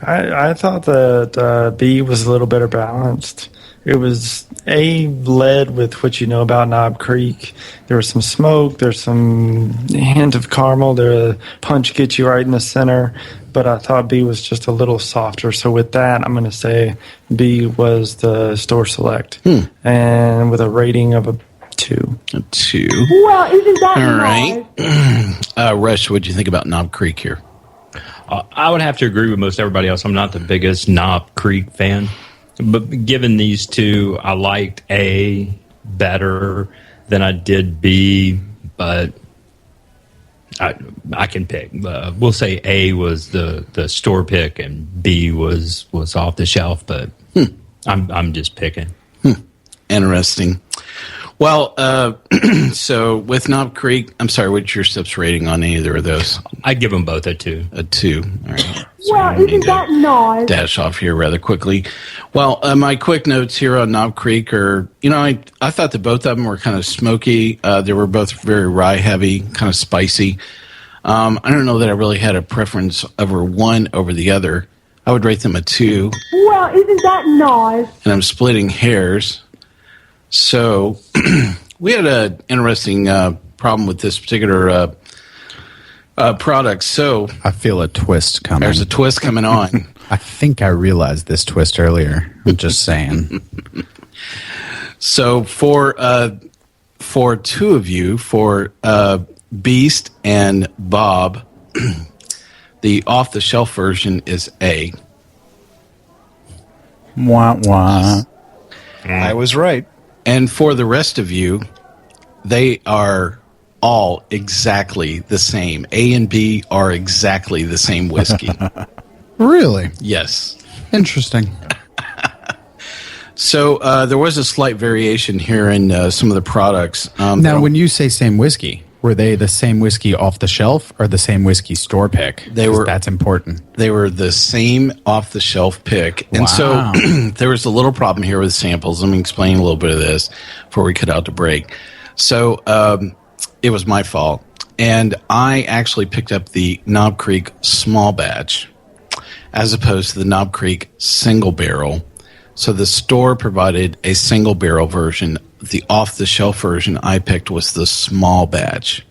I thought that B was a little better balanced. It was A led with what you know about Knob Creek. There was some smoke. There's some hint of caramel. The punch gets you right in the center. But I thought B was just a little softer. So with that, I'm going to say B was the store select. And with a rating of a 2. A 2. Well, isn't that All nice? right. Rush, what do you think about Knob Creek here? I would have to agree with most everybody else. I'm not the biggest Knob Creek fan, but given these two, I liked A better than I did B. But I can pick. We'll say A was the store pick and B was off the shelf. But I'm just picking. Interesting. Well, so with Knob Creek, I'm sorry, what's your Sips rating on either of those? I'd give them both a 2. A 2. All right. So Well, I need isn't to that nice? dash off here rather quickly. Well, my quick notes here on Knob Creek are, I thought that both of them were kind of smoky. They were both very rye heavy, kind of spicy. I don't know that I really had a preference over one over the other. I would rate them a 2. Well, isn't that nice? And I'm splitting hairs. So we had an interesting problem with this particular product. So I feel a twist coming. there's a twist coming on. I think I realized this twist earlier. I'm just saying. So for 2 of you, for Beast and Bob, the off-the-shelf version is A. Wah, wah. I was right. And for the rest of you, they are all exactly the same. A and B are exactly the same whiskey. Really? Yes. Interesting. So there was a slight variation here in some of the products. Now, when you say same whiskey, were they the same whiskey off the shelf or the same whiskey store pick? They were. That's important. They were the same off-the-shelf pick. And Wow. so there was a little problem here with samples. Let me explain a little bit of this before we cut out the break. So it was my fault. And I actually picked up the Knob Creek small batch as opposed to the Knob Creek single barrel. So the store provided a single barrel version. The off-the-shelf version I picked was the small batch.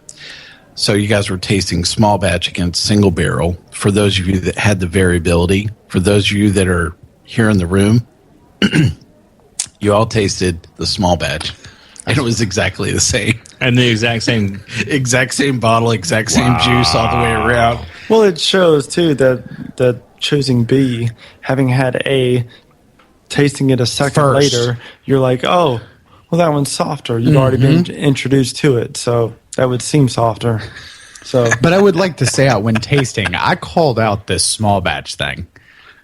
So you guys were tasting small batch against single barrel. For those of you that had the variability, for those of you that are here in the room, you all tasted the small batch. And it was exactly the same. And the exact same. Exact same bottle, exact same juice all the way around. Well, it shows too that choosing B, having had A, tasting it a second First. later, you're like, oh, well, that one's softer. You've already been introduced to it, so that would seem softer. So, But I would like to say out when tasting, I called out this small batch thing.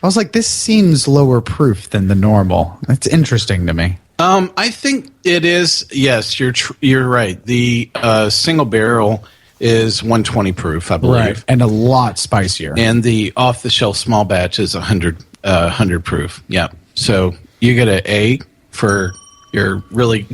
I was like, this seems lower proof than the normal. It's interesting to me. I think it is. Yes, you're right. The single barrel is 120 proof, I believe, And a lot spicier. and the off-the-shelf small batch is 100 proof. Yeah. So you get an A for your really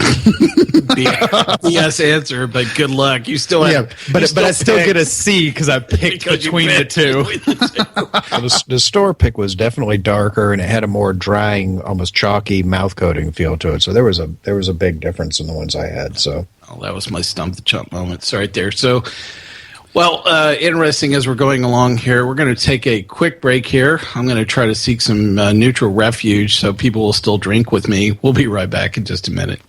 BS answer, but good luck. You still have. but I still picked get a C because I picked because you between the picked two. between the two. Well, the store pick was definitely darker, and it had a more drying, almost chalky mouth coating feel to it. So there was a big difference in the ones I had. So Oh, that was my stump the chump moments right there. So, well, interesting as we're going along here. We're going to take a quick break here. I'm going to try to seek some neutral refuge so people will still drink with me. We'll be right back in just a minute.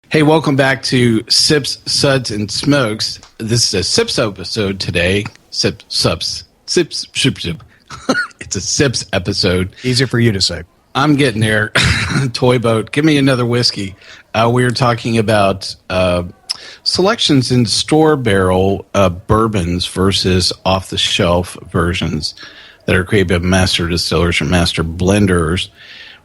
Hey, welcome back to Sips, Suds, and Smokes. This is a Sips episode today. Sips. It's a Sips episode. easier for you to say. I'm getting there. Toy boat. Give me another whiskey. We were talking about selections in store barrel bourbons versus off-the-shelf versions that are created by master distillers or master blenders.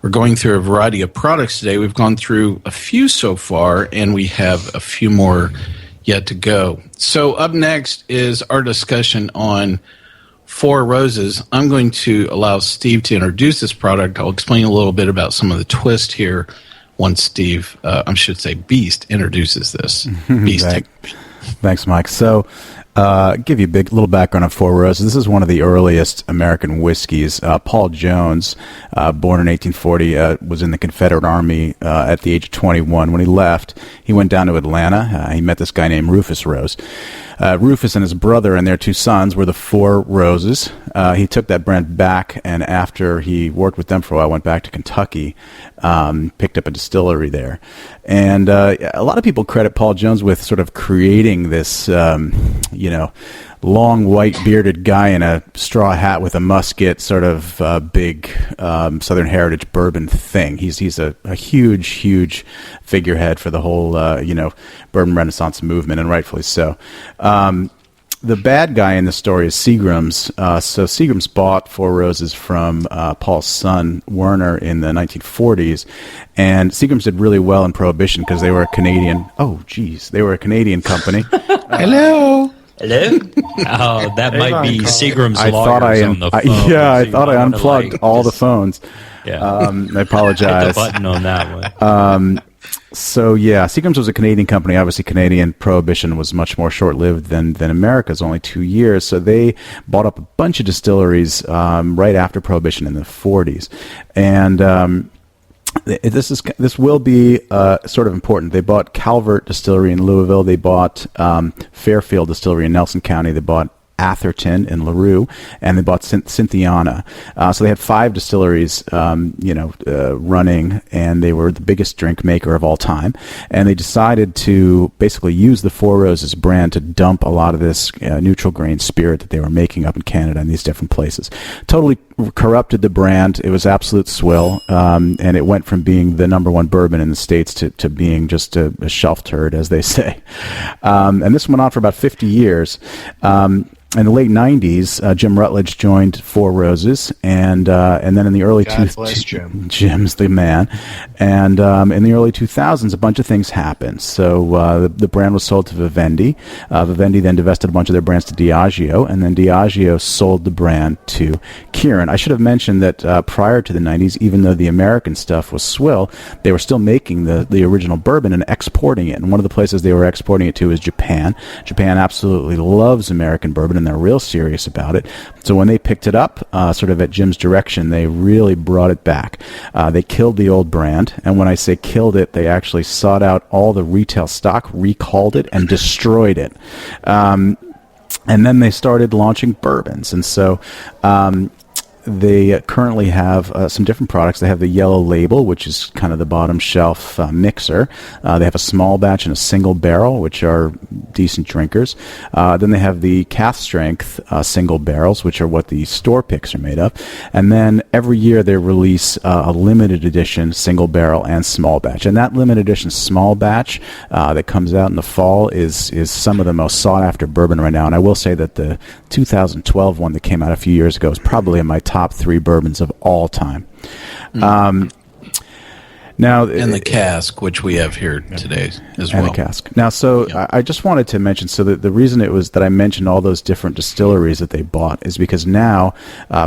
We're going through a variety of products today. We've gone through a few so far, and we have a few more yet to go. So up next is our discussion on Four Roses. I'm going to allow Steve to introduce this product. I'll explain a little bit about some of the twist here once Steve, I should say Beast, introduces this. Beast. Thanks, Mike. So, give you a big little background on Four Roses. This is one of the earliest American whiskeys. Paul Jones, born in 1840, was in the Confederate Army at the age of 21. When he left, he went down to Atlanta. He met this guy named Rufus Rose. Rufus and his brother and their 2 sons were the Four Roses. He took that brand back, and after he worked with them for a while, went back to Kentucky, picked up a distillery there. And a lot of people credit Paul Jones with sort of creating this, long white bearded guy in a straw hat with a musket, sort of big Southern Heritage bourbon thing. He's a huge figurehead for the whole bourbon Renaissance movement, and rightfully so. the bad guy in the story is Seagram's. So Seagram's bought Four Roses from Paul's son, Werner, in the 1940s. And Seagram's did really well in Prohibition because they were a Canadian. Oh, geez. They were a Canadian company. Hello. Hello? Oh, that might be Seagram's I lawyers thought on the phone. I So thought you I wanna, unplugged like, all the just- phones. Yeah. I apologize. Hit the button on that one. So yeah, Seagram's was a Canadian company. Obviously, Canadian Prohibition was much more short-lived than America's, only 2 years. So they bought up a bunch of distilleries right after Prohibition in the 40s, and this will be sort of important. They bought Calvert Distillery in Louisville. They bought Fairfield Distillery in Nelson County. They bought Atherton in LaRue, and they bought Cynthiana. So they had 5 distilleries, running, and they were the biggest drink maker of all time. And they decided to basically use the Four Roses brand to dump a lot of this neutral grain spirit that they were making up in Canada in these different places. Totally corrupted the brand. It was absolute swill, and it went from being the number 1 bourbon in the States to being just a shelf turd, as they say. And this went on for about 50 years. In the late 90s, Jim Rutledge joined Four Roses, and then in the early God bless Jim. Jim's the man. And in the early 2000s, a bunch of things happened. So the brand was sold to Vivendi. Vivendi then divested a bunch of their brands to Diageo, and then Diageo sold the brand to Kirin. I should have mentioned that prior to the 90s, even though the American stuff was swill, they were still making the original bourbon and exporting it. And one of the places they were exporting it to is Japan. Japan absolutely loves American bourbon, and they're real serious about it. So when they picked it up, sort of at Jim's direction, they really brought it back. They killed the old brand, and when I say killed it, they actually sought out all the retail stock, recalled it, and destroyed it. And then they started launching bourbons, and so they currently have some different products. They have the Yellow Label, which is kind of the bottom shelf mixer. They have a small batch and a single barrel, which are decent drinkers. Then they have the Cask Strength single barrels, which are what the store picks are made of. And then every year they release a limited edition single barrel and small batch. And that limited edition small batch that comes out in the fall is some of the most sought after bourbon right now. And I will say that the 2012 one that came out a few years ago is probably in my top 3 bourbons of all time. Now, And the cask, which we have here today as well. And the cask. Now, so I just wanted to mention, so that the reason it was that I mentioned all those different distilleries that they bought is because now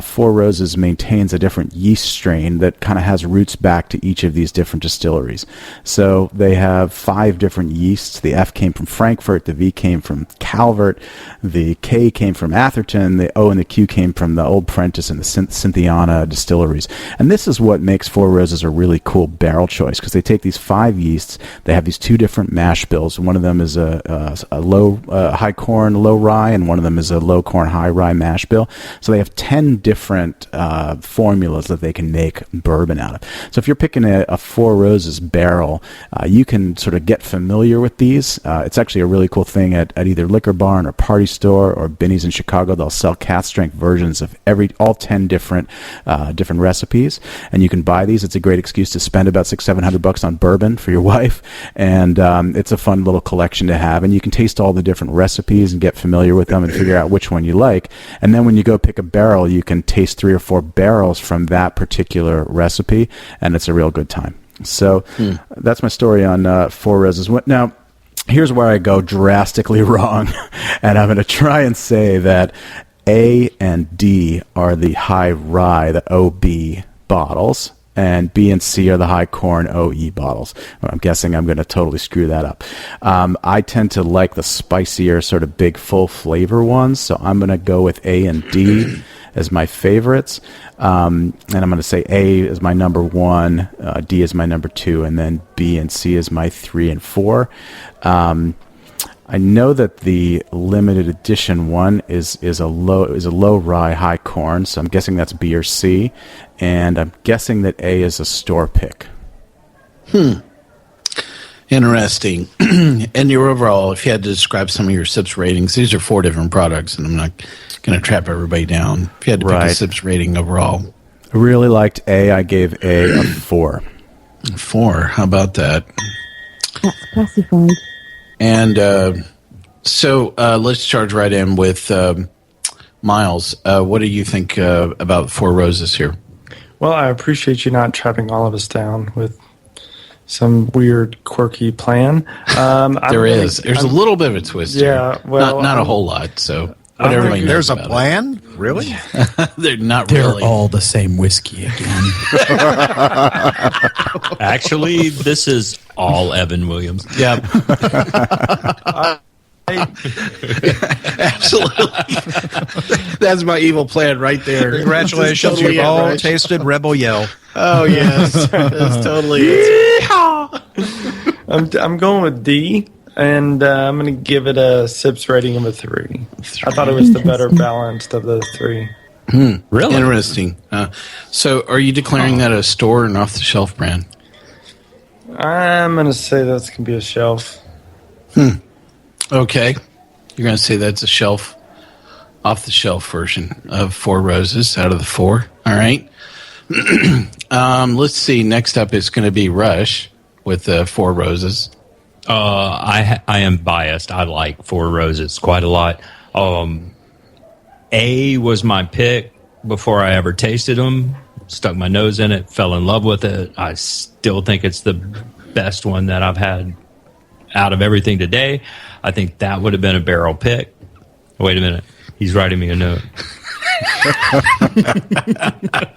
Four Roses maintains a different yeast strain that kind of has roots back to each of these different distilleries. So they have 5 different yeasts. The F came from Frankfurt, the V came from Calvert, the K came from Atherton, the O and the Q came from the Old Prentice and the Cynthiana distilleries. And this is what makes Four Roses a really cool barrel choice, because they take these 5 yeasts, they have these 2 different mash bills. One of them is a low high corn low rye, and one of them is a low corn high rye mash bill. So they have 10 different formulas that they can make bourbon out of. So if you're picking a Four Roses barrel, you can sort of get familiar with these. It's actually a really cool thing at either Liquor Barn or Party Store or Binny's in Chicago. They'll sell cask strength versions of all 10 different recipes, and you can buy these. It's a great excuse to spend about $600-700 on bourbon for your wife, and it's a fun little collection to have. And you can taste all the different recipes and get familiar with them and figure out which one you like. And then when you go pick a barrel, you can taste 3 or 4 barrels from that particular recipe, and it's a real good time. So that's my story on Four Roses. Now, here's where I go drastically wrong, and I'm going to try and say that A and D are the high rye, the OB bottles, and B and C are the high corn OE bottles. I'm guessing I'm going to totally screw that up. I tend to like the spicier, sort of big, full flavor ones, so I'm going to go with A and D as my favorites. And I'm going to say A is my number 1, D is my number 2, and then B and C is my 3 and 4. I know that the limited edition one is a low rye high corn, so I'm guessing that's B or C, and I'm guessing that A is a store pick. Interesting. And your overall, if you had to describe some of your SIPS ratings, these are 4 different products, and I'm not going to trap everybody down. If you had to pick a SIPS rating overall. I really liked A. I gave A a 4. 4, how about that? That's classified. And So let's charge right in with Miles. What do you think about Four Roses here? Well, I appreciate you not trapping all of us down with some weird, quirky plan. There's a little bit of a twist. Yeah, here. well, not a whole lot. So whatever. There's a plan, really? They're not They're really. all the same whiskey again. Actually, this is all Evan Williams. Yep. Absolutely. That's my evil plan right there. Congratulations, Totally you've all right. tasted Rebel Yell. Oh yes, that's totally it. I'm going with D, and I'm going to give it a sips rating of a 3. I thought it was the better balanced of the 3. Really? Interesting. So, are you declaring that a store or an off-the-shelf brand? I'm going to say that's going to be a shelf. Okay, you're going to say that's a shelf, off-the-shelf version of Four Roses out of the 4. All right. Let's see. Next up is going to be Rush with Four Roses. I am biased. I like Four Roses quite a lot. A was my pick before I ever tasted them. Stuck my nose in it, fell in love with it. I still think it's the best one that I've had out of everything today. I think that would have been a barrel pick. Wait a minute. He's writing me a note.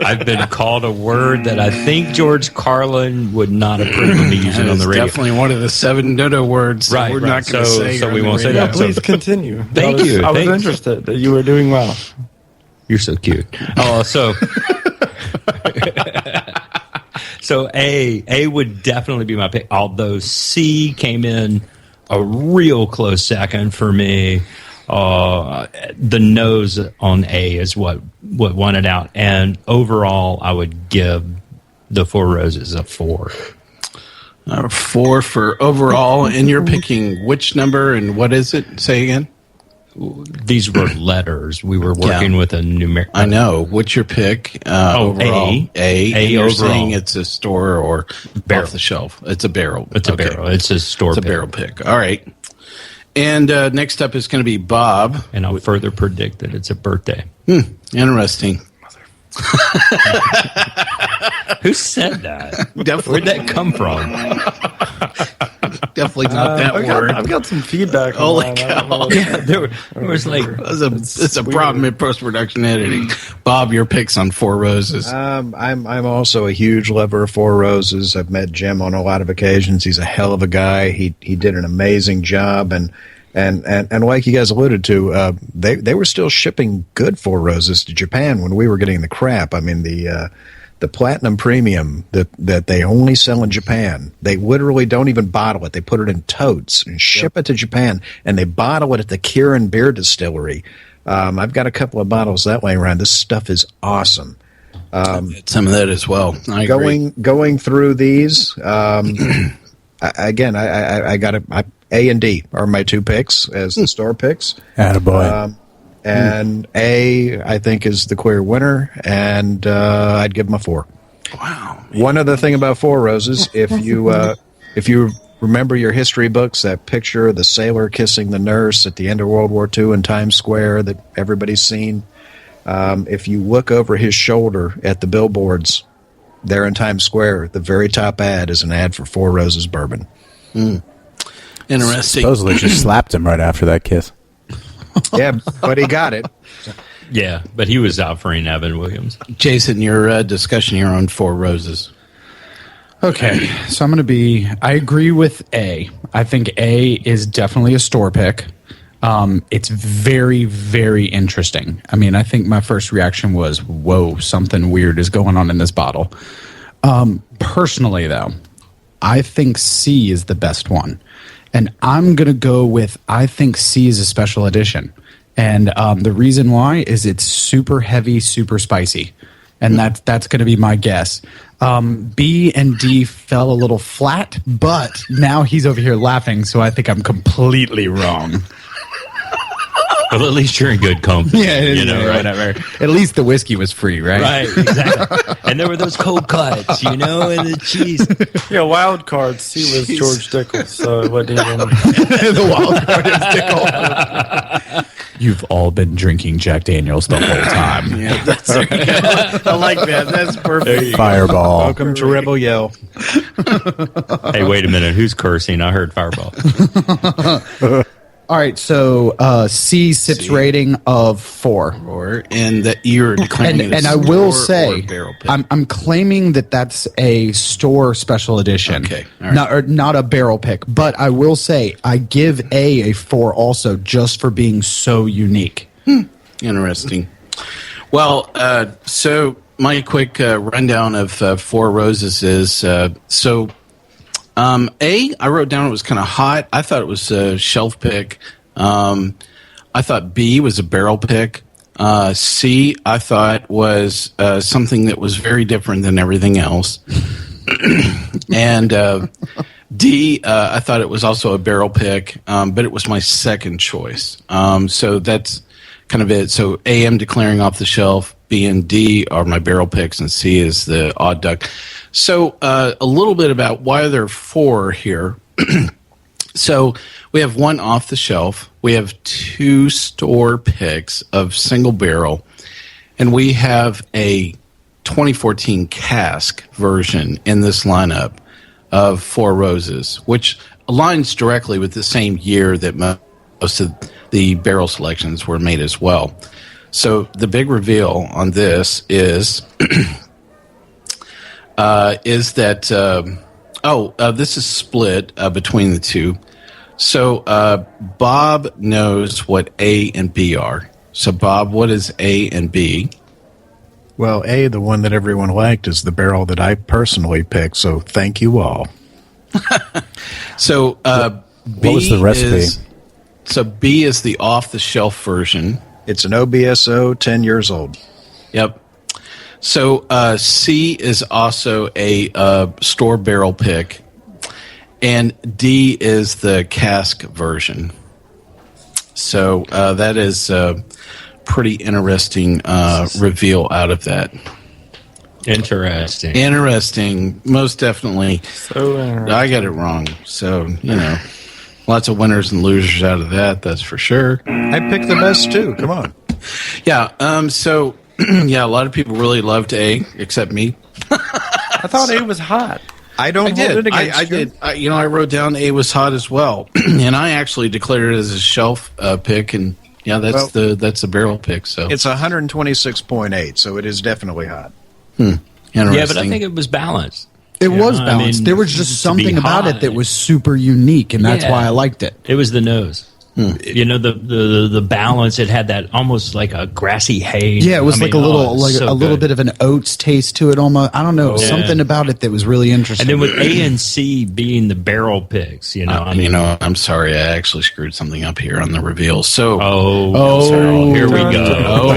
I've been called a word that I think George Carlin would not approve of me using on the radio. Definitely one of the 7 no words. Right, We're right. not going to say. So we on the won't say radio. that. Please continue. Thank you. I was Thanks. interested that you were doing well. You're so cute. So A would definitely be my pick. Although C came in a real close second for me. The nose on A is what won it out, and overall, I would give the Four Roses a 4. 4 for overall, and you're picking which number and what is it? Say again. These were letters. We were working with a numeric. I know. What's your pick? Overall, A. A And you're overall. saying it's a store or Barrel. off the shelf. It's a barrel. It's a Okay. barrel. It's a store. It's a pick. barrel pick. All right. And next up is going to be Bob. And I'll further predict that it's a birthday. Interesting. Who said that? Definitely, Where'd that come from? definitely not that word. I've got some feedback. Holy on that. I don't know cow. what- Yeah, there was like It's a problem in post-production editing. Bob, your picks on Four Roses. I'm also a huge lover of Four Roses. I've met Jim on a lot of occasions. He's a hell of a guy. He did an amazing job, and like you guys alluded to, they were still shipping good Four Roses to Japan when we were getting the crap. I mean the Platinum Premium that they only sell in Japan. They literally don't even bottle it. They put it in totes and ship it to Japan, and they bottle it at the Kirin Beer Distillery. I've got a couple of bottles that way around. This stuff is awesome. Some of that as well. I agree. Going through these, again, I got A and D are my 2 picks as the store picks. Attaboy. And A, I think, is the clear winner, and I'd give them a 4. Wow. One other thing about Four Roses, if you remember your history books, that picture of the sailor kissing the nurse at the end of World War II in Times Square that everybody's seen, if you look over his shoulder at the billboards there in Times Square, the very top ad is an ad for Four Roses bourbon. Interesting. Supposedly just slapped him right after that kiss. Yeah, but he got it. yeah, but he was offering Evan Williams. Jason, your discussion here on Four Roses. Okay, so I agree with A. I think A is definitely a store pick. It's very, very interesting. I mean, I think my first reaction was, whoa, something weird is going on in this bottle. Personally, though, I think C is the best one. And I'm going to go with, I think C is a special edition. And the reason why is it's super heavy, super spicy. And that's going to be my guess. B and D fell a little flat, but now he's over here laughing, so I think I'm completely wrong. Well, at least you're in good company. Yeah, you know, right? whatever. At least the whiskey was free, right? Right, exactly. And there were those cold cuts, you know, and the cheese. Yeah, wild card. C was George Dickel, so it wasn't even. The wild card is Dickel. You've all been drinking Jack Daniels the whole time. Yeah, I like that. That's perfect. Fireball. Welcome to Rebel Yell. Hey, wait a minute. Who's cursing? I heard Fireball. All right, so C sips rating of 4. And that you're declaring it And a I will store or say, barrel pick. I'm claiming that that's a store special edition. Okay, all right. Not a barrel pick. But I will say, I give A 4 also just for being so unique. Interesting. Well, so my quick rundown of Four Roses is A, I wrote down it was kind of hot. I thought it was a shelf pick. I thought B was a barrel pick. C, I thought was something that was very different than everything else. And D, I thought it was also a barrel pick, but it was my second choice. So that's kind of it. So A, I'm declaring off the shelf. B and D are my barrel picks, and C is the odd duck. So a little bit about why there are 4 here. So we have 1 off the shelf. We have 2 store picks of single barrel. And we have a 2014 cask version in this lineup of Four Roses, which aligns directly with the same year that most of the barrel selections were made as well. So the big reveal on this is that this is split between the two. So Bob knows what A and B are. So Bob, what is A and B? Well, A, the one that everyone liked, is the barrel that I personally picked, so thank you all. So B what was the recipe? So B is the off-the-shelf version. It's an OBSO, 10 years old. Yep. So C is also a store barrel pick, and D is the cask version. So that is a pretty interesting reveal out of that. Interesting, most definitely. So I got it wrong, so lots of winners and losers out of that. That's for sure. I picked the best, too. Come on. Yeah. So. Yeah, a lot of people really loved A, except me. I thought A was hot. I don't hold it against I you. did. I wrote down A was hot as well, and I actually declared it as a shelf pick. And yeah, that's the barrel pick. So it's 126.8, so it is definitely hot. Interesting. Yeah, but I think it was balanced. It was balanced. There was just something about it that was super unique, and that's why I liked it. It was the nose. You know, the balance. It had that almost like a grassy hay. Yeah, it was a little bit of an oats taste to it. Almost, I don't know, something about it that was really interesting. And then with A and C being the barrel picks, I'm sorry, I actually screwed something up here on the reveal. So, here we go.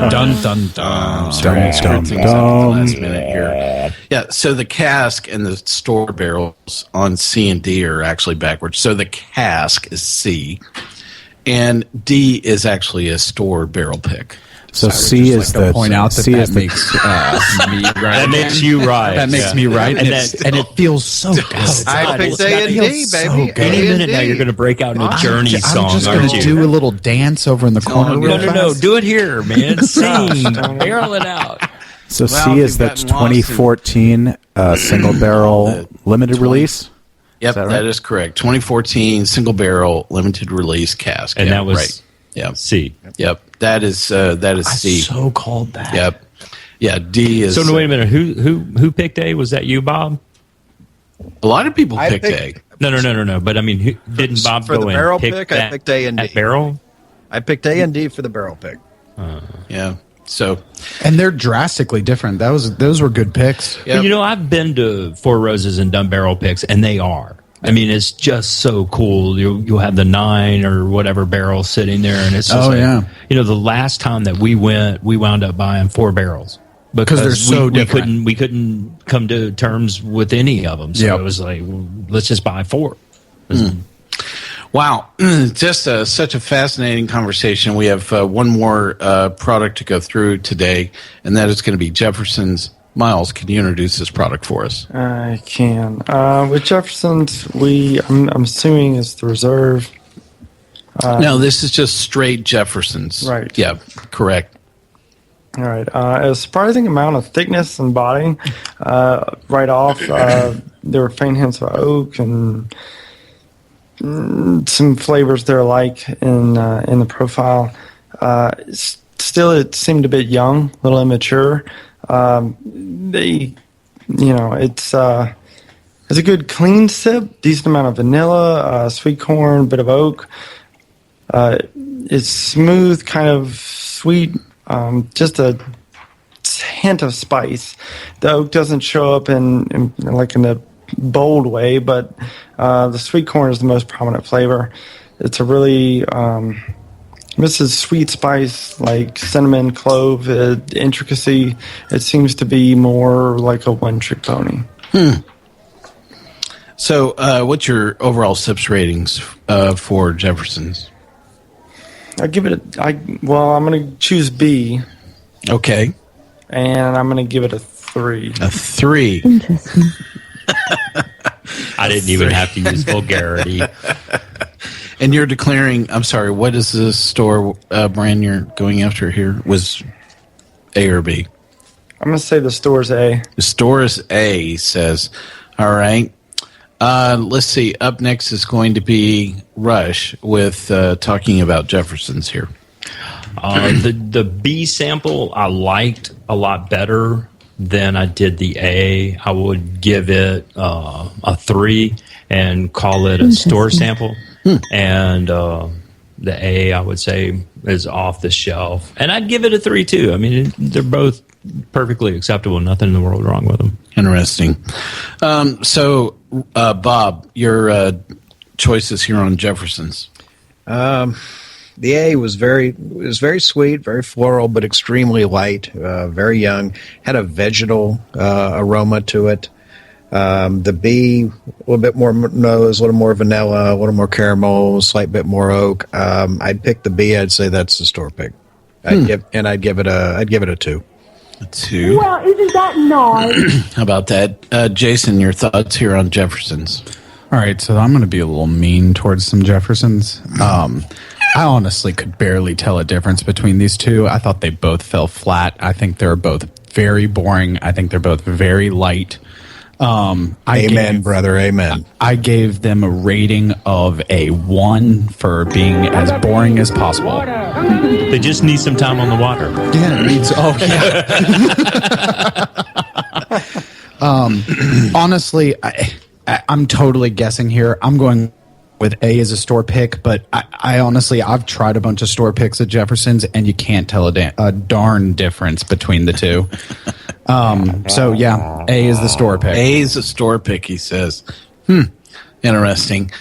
Dun dun dun. I'm sorry, I screwed things up at the last minute here. Yeah, so the cask and the store barrels on C and D are actually backwards. So the cask is C. And D is actually a store barrel pick. So C is the point out that C is makes me right. That makes you right. That makes me right, and it feels so good. I picked A and D, baby. Any minute now, you're going to break out in a Journey song. I'm just going to do a little dance over in the corner. No, do it here, man. Sing, barrel it out. So C is that 2014 single barrel limited release. Yep, that is correct. 2014 single barrel limited release cask, and that was right. Yep. C. Yep, that is C. I so called that. Yep. Yeah, D is. So wait a minute. Who picked A? Was that you, Bob? A lot of people picked A. No. But I mean, didn't Bob for go the and barrel pick pick? that, I picked A and D. Barrel. I picked A and D for the barrel pick. Yeah. So, and they're drastically different. Those were good picks. Yep. But, I've been to Four Roses and done barrel picks, and they are. I mean, it's just so cool. You'll have the 9 or whatever barrel sitting there, and it's just the last time that we went, we wound up buying 4 barrels because they're so different. We couldn't come to terms with any of them, so it was like, well, let's just buy 4. Wow, just such a fascinating conversation. We have one more product to go through today, and that is going to be Jefferson's. Miles, can you introduce this product for us? I can. With Jefferson's, I'm assuming it's the Reserve. No, this is just straight Jefferson's. Right. Yeah, correct. All right. A surprising amount of thickness and body. Right off, there were faint hints of oak and some flavors they're like in the profile. Still, it seemed a bit young, a little immature. It's a good clean sip, decent amount of vanilla, sweet corn, bit of oak. It's smooth, kind of sweet, just a hint of spice. The oak doesn't show up in a bold way, but the sweet corn is the most prominent flavor. It's a really this is sweet spice, like cinnamon, clove, intricacy. It seems to be more like a one-trick pony. So, what's your overall sips ratings for Jefferson's? I give it I'm going to choose B. Okay. And I'm going to give it a 3. A 3. Interesting. I didn't even have to use vulgarity. And you're declaring, I'm sorry, what is the store brand you're going after here? Was A or B? I'm going to say the store's A. The store is A, he says. All right. Let's see. Up next is going to be Rush with talking about Jefferson's here. The B sample I liked a lot better than I did the A. I would give it a 3 and call it a store sample. And the A, I would say, is off the shelf. And I'd give it a 3, too. I mean, they're both perfectly acceptable. Nothing in the world wrong with them. Interesting. So, Bob, your choices here on Jefferson's. The A was very sweet, very floral, but extremely light, very young. Had a vegetal aroma to it. The B, a little bit more nose, a little more vanilla, a little more caramel, a slight bit more oak. I'd pick the B. I'd say that's the store pick. I'd give it a 2. A 2. Well, isn't that nice? How about that, Jason? Your thoughts here on Jefferson's? All right, so I'm going to be a little mean towards some Jeffersons. I honestly could barely tell a difference between these two. I thought they both fell flat. I think they're both very boring. I think they're both very light. Amen, brother. Amen. I gave them a rating of a 1 for being as boring as possible. They just need some time on the water. Yeah, it needs. Oh, yeah. Honestly, I'm totally guessing here. I'm going with A as a store pick, but I honestly, I've tried a bunch of store picks at Jefferson's, and you can't tell a darn difference between the two. So yeah, A is the store pick. A is a store pick, he says. Interesting.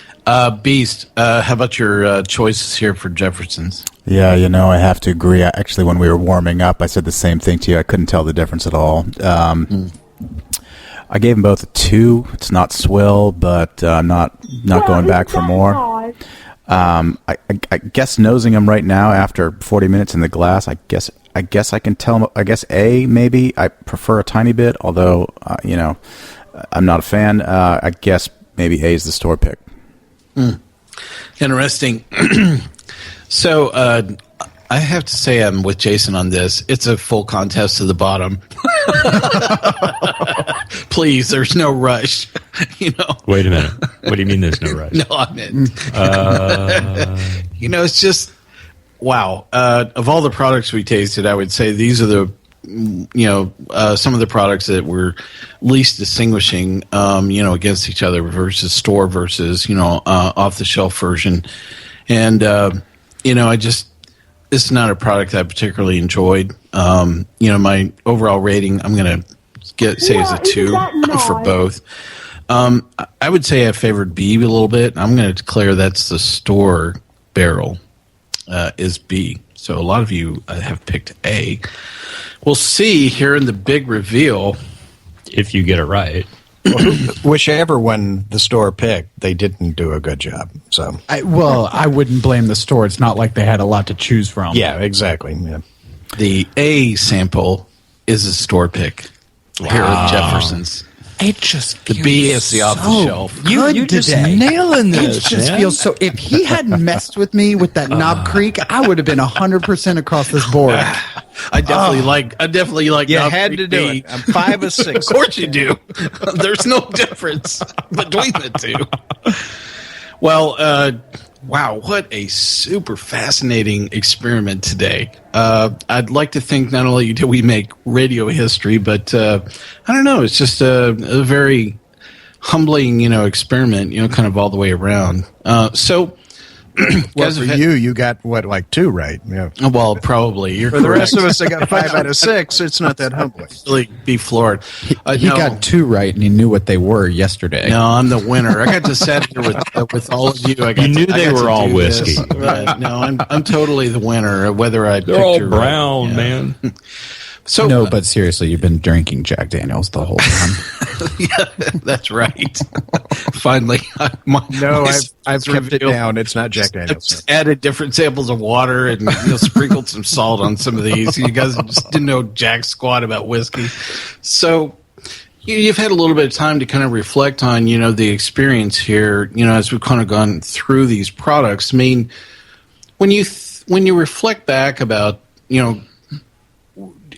Beast, how about your choices here for Jefferson's? Yeah, I have to agree. Actually, when we were warming up, I said the same thing to you. I couldn't tell the difference at all. I gave them both a 2. It's not swill, but I'm not going back for more. I guess nosing them right now after 40 minutes in the glass, I guess I can tell them. I guess A, maybe. I prefer a tiny bit, although, I'm not a fan. I guess maybe A is the store pick. Interesting. So, I have to say I'm with Jason on this. It's a full contest to the bottom. Please, there's no rush. Wait a minute. What do you mean there's no rush? No, I meant. It's just wow. Of all the products we tasted, I would say these are the some of the products that were least distinguishing, against each other versus store versus off the shelf version, and it's not a product I particularly enjoyed. My overall rating, I'm going to say is a 2 for both. I would say I favored B a little bit. I'm going to declare that's the store barrel is B. So a lot of you have picked A. We'll see here in the big reveal. If you get it right. Whichever one the store picked, they didn't do a good job. So, I wouldn't blame the store. It's not like they had a lot to choose from. yeah, exactly. Yeah. The A sample is a store pick here at Jefferson's. It just feels The B is the off the shelf. You just nailing this. It just man. feels so. If he hadn't messed with me with that Knob Creek, I would have been 100% across this board. I definitely like. You Knob had Creek to do B. it. I'm 5 or 6. Of course you do. There's no difference between the two. Well, wow, what a super fascinating experiment today. I'd like to think not only did we make radio history, but I don't know, it's just a very humbling, experiment, kind of all the way around. Well, for you got what, like 2 right? Yeah. Well, probably. You're For the rest correct. of us, I got 5 out of 6. It's not that humbling. Really be floored. He No. got 2 right, and he knew what they were yesterday. No, I'm the winner. I got to sit here with all of you. I knew they were all whiskey. No, I'm totally the winner. Whether I They're all brown, man. So No, but seriously, you've been drinking Jack Daniels the whole time. yeah, that's right. Finally, I've kept it down. It's not Jack Daniels. Just added different samples of water and sprinkled some salt on some of these. You guys just didn't know jack squat about whiskey. So you've had a little bit of time to kind of reflect on, the experience here, as we've kind of gone through these products. I mean, when you reflect back about,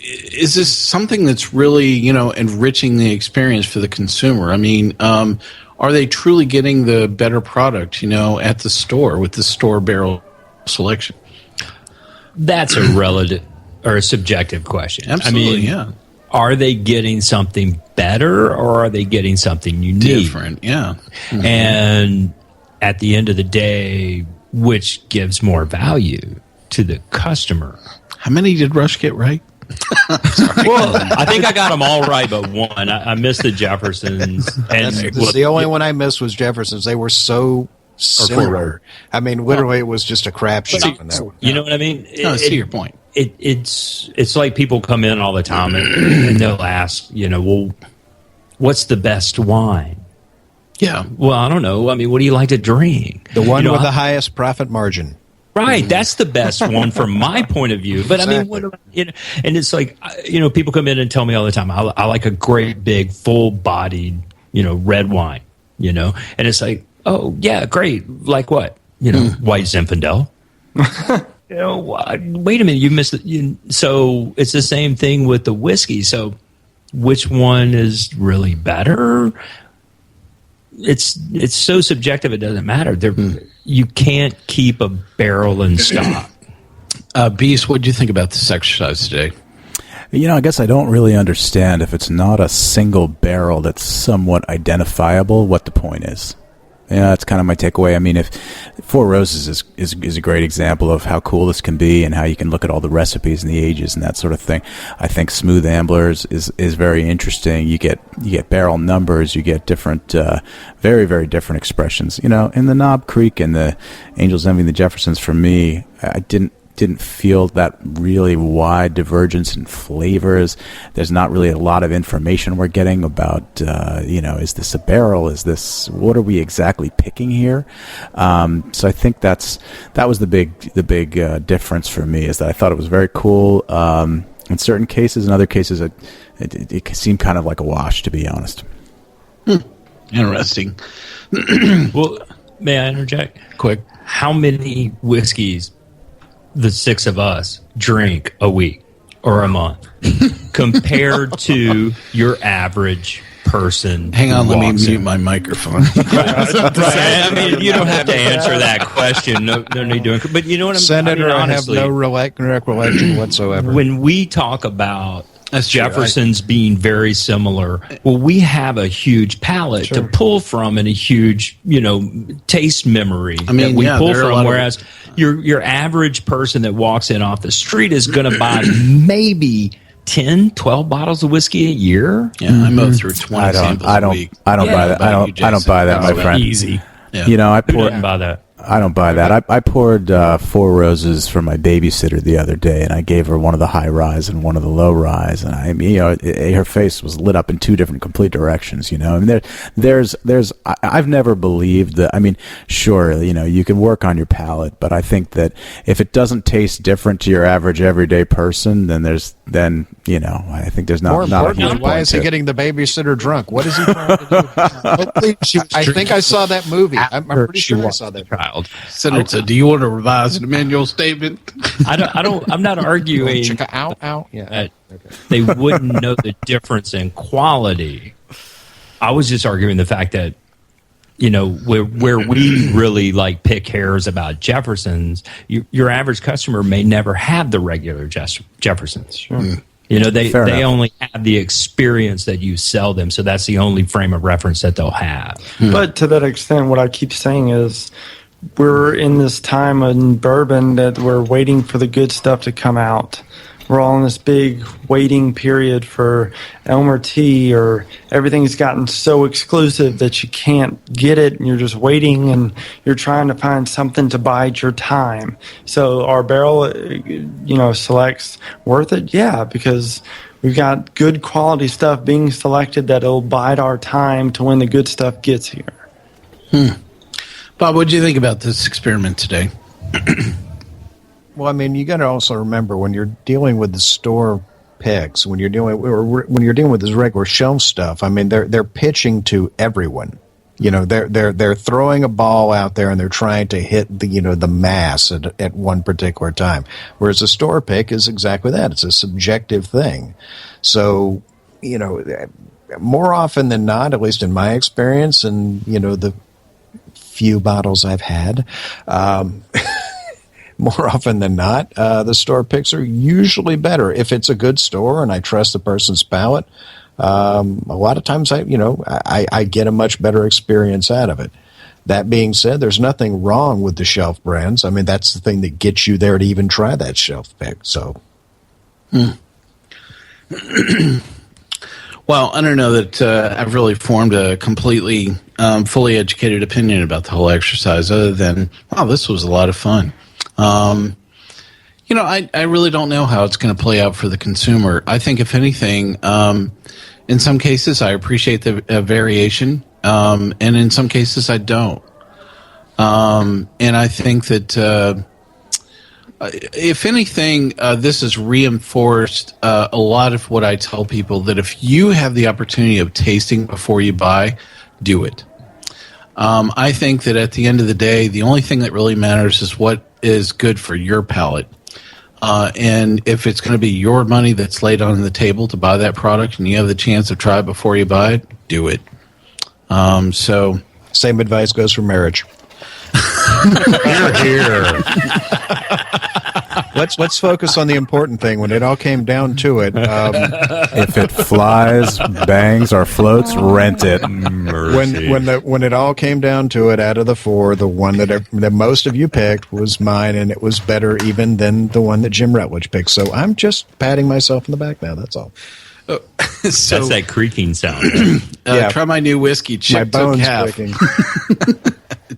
is this something that's really, enriching the experience for the consumer? I mean, are they truly getting the better product, at the store with the store barrel selection? That's a relative or a subjective question. Absolutely, yeah. Are they getting something better or are they getting something unique? Different, yeah. Mm-hmm. And at the end of the day, which gives more value to the customer? How many did Rush get right? Well, I think I got them all right, but one. I missed the Jeffersons. And The only one I missed was Jefferson's. They were so similar. I mean, literally, it was just a crapshoot on that one. You know what I mean? I see your point. It's like people come in all the time and they'll ask, well, what's the best wine? Yeah. Well, I don't know. I mean, what do you like to drink? The one with the highest profit margin. Right, that's the best one from my point of view. But Exactly. I mean, what, and it's like, people come in and tell me all the time, I like a great big full-bodied, red wine, and it's like, oh yeah, great. Like what? White Zinfandel. Wait a minute, you missed it. So it's the same thing with the whiskey. So which one is really better? It's so subjective. It doesn't matter. You can't keep a barrel in stock. Beast, what do you think about this exercise today? I guess I don't really understand if it's not a single barrel that's somewhat identifiable, what the point is. That's kind of my takeaway. I mean, if Four Roses is a great example of how cool this can be and how you can look at all the recipes and the ages and that sort of thing. I think Smooth Amblers is very interesting. You get barrel numbers, you get different, very, very different expressions. In the Knob Creek and the Angels Envy and the Jeffersons, for me, I didn't feel that really wide divergence in flavors. There's not really a lot of information we're getting about, is this a barrel? What are we exactly picking here? So I think that was the big difference for me, is that I thought it was very cool in certain cases. In other cases, it seemed kind of like a wash, to be honest. Interesting. Well, may I interject? Quick. How many whiskeys the 6 of us drink a week or a month compared to your average person? Hang on, let me walks mute in? my microphone. I mean, you don't have to answer that question. No need doing. But you know what I'm saying? Senator, I have honestly, no recollection whatsoever. when we talk about That's true. Jefferson's being very similar, well, we have a huge palate to pull from and a huge, taste memory I mean, that we yeah, pull there are a from. lot of- Whereas your average person that walks in off the street is going to buy maybe 10, 12 bottles of whiskey a year. Yeah, I mow through 20 samples a week. I don't buy that. I don't buy that, my friend. Easy. Yeah. I Who pour doesn't buy that? I don't buy that. I poured Four Roses for my babysitter the other day, and I gave her one of the high rise and one of the low rise, and I mean, her face was lit up in two different complete directions. I mean, I've never believed that. I mean, sure, you can work on your palate, but I think that if it doesn't taste different to your average everyday person, then I think there's not a huge point. Why is he getting the babysitter drunk? What is he trying to do? I think I saw that movie. I'm pretty sure I saw that movie. Senator said, "Do you want to revise the manual statement?" I'm not arguing. Ow, ow. Yeah. They wouldn't know the difference in quality. I was just arguing the fact that, where we really pick hairs about Jeffersons, your average customer may never have the regular Jeffersons. Sure. They only have the experience that you sell them, so that's the only frame of reference that they'll have. But to that extent, what I keep saying is, we're in this time in bourbon that we're waiting for the good stuff to come out. We're all in this big waiting period for Elmer Tea, or everything's gotten so exclusive that you can't get it, and you're just waiting, and you're trying to find something to bide your time. So our barrel, selects worth it? Yeah, because we've got good quality stuff being selected that'll bide our time to when the good stuff gets here. Bob, what do you think about this experiment today? Well, I mean, you got to also remember when you're dealing with the store picks, when you're dealing with this regular shelf stuff. I mean, they're pitching to everyone. They're throwing a ball out there and they're trying to hit the mass at one particular time. Whereas a store pick is exactly that. It's a subjective thing. So, more often than not, at least in my experience, and the few bottles I've had, more often than not, the store picks are usually better. If it's a good store and I trust the person's palate, a lot of times I get a much better experience out of it. That being said, there's nothing wrong with the shelf brands. I mean, that's the thing that gets you there to even try that shelf pick. So. Well, I don't know that I've really formed a completely fully educated opinion about the whole exercise, other than, wow, this was a lot of fun. I really don't know how it's going to play out for the consumer. I think, if anything, in some cases I appreciate the variation, and in some cases I don't. And I think that if anything, this has reinforced a lot of what I tell people, that if you have the opportunity of tasting before you buy, do it. I think that at the end of the day, the only thing that really matters is what is good for your palate. And if it's going to be your money that's laid on the table to buy that product and you have the chance to try it before you buy it, do it. So same advice goes for marriage. Here. Let's focus on the important thing. When it all came down to it, if it flies, bangs, or floats, rent it. When it all came down to it, out of the four, the one that most of you picked was mine, and it was better even than the one that Jim Rutledge picked. So I'm just patting myself in the back now. That's all. So, that's that creaking sound. Try my new whiskey, Chip. My bones half. breaking.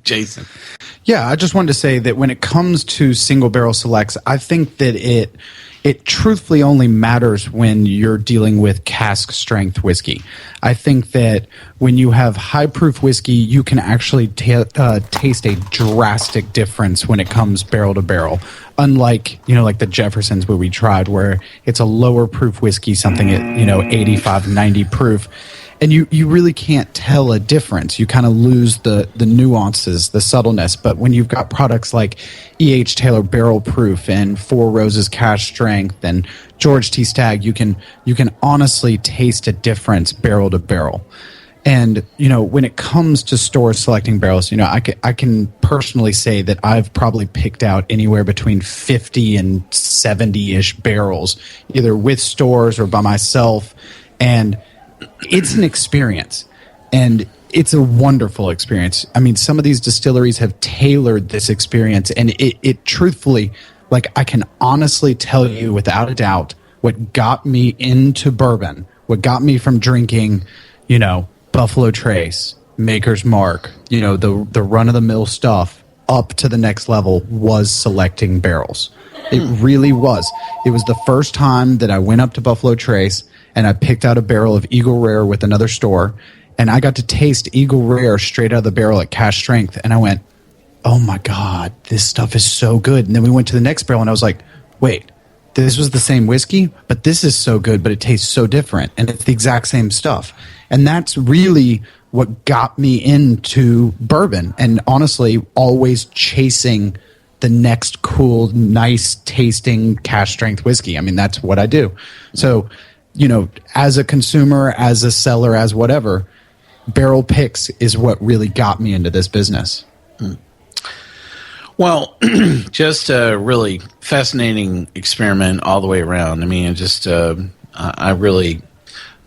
Jason. Yeah, I just wanted to say that when it comes to single barrel selects, I think that it truthfully only matters when you're dealing with cask strength whiskey. I think that when you have high proof whiskey, you can actually taste a drastic difference when it comes barrel to barrel. Unlike, like the Jeffersons where we tried, where it's a lower proof whiskey, something at, 85, 90 proof. And you really can't tell a difference. You kind of lose the nuances, the subtleness. But when you've got products like E.H. Taylor Barrel Proof and Four Roses Cash Strength and George T. Stagg, you can honestly taste a difference barrel to barrel. And, when it comes to stores selecting barrels, I can personally say that I've probably picked out anywhere between 50 and 70-ish barrels, either with stores or by myself. And it's an experience, and it's a wonderful experience. I mean, some of these distilleries have tailored this experience, and it truthfully, I can honestly tell you without a doubt, what got me into bourbon, what got me from drinking, Buffalo Trace, Maker's Mark, the run-of-the-mill stuff, up to the next level was selecting barrels. It really was. It was the first time that I went up to Buffalo Trace and I picked out a barrel of Eagle Rare with another store, and I got to taste Eagle Rare straight out of the barrel at cash strength, and I went, oh my God, this stuff is so good. And then we went to the next barrel and I was like, wait, this was the same whiskey, but this is so good, but it tastes so different, and it's the exact same stuff. And that's really what got me into bourbon, and honestly, always chasing the next cool, nice tasting cash strength whiskey. I mean, that's what I do. So, you know, as a consumer, as a seller, as whatever, barrel picks is what really got me into this business. Well, just a really fascinating experiment all the way around. I mean, just I really,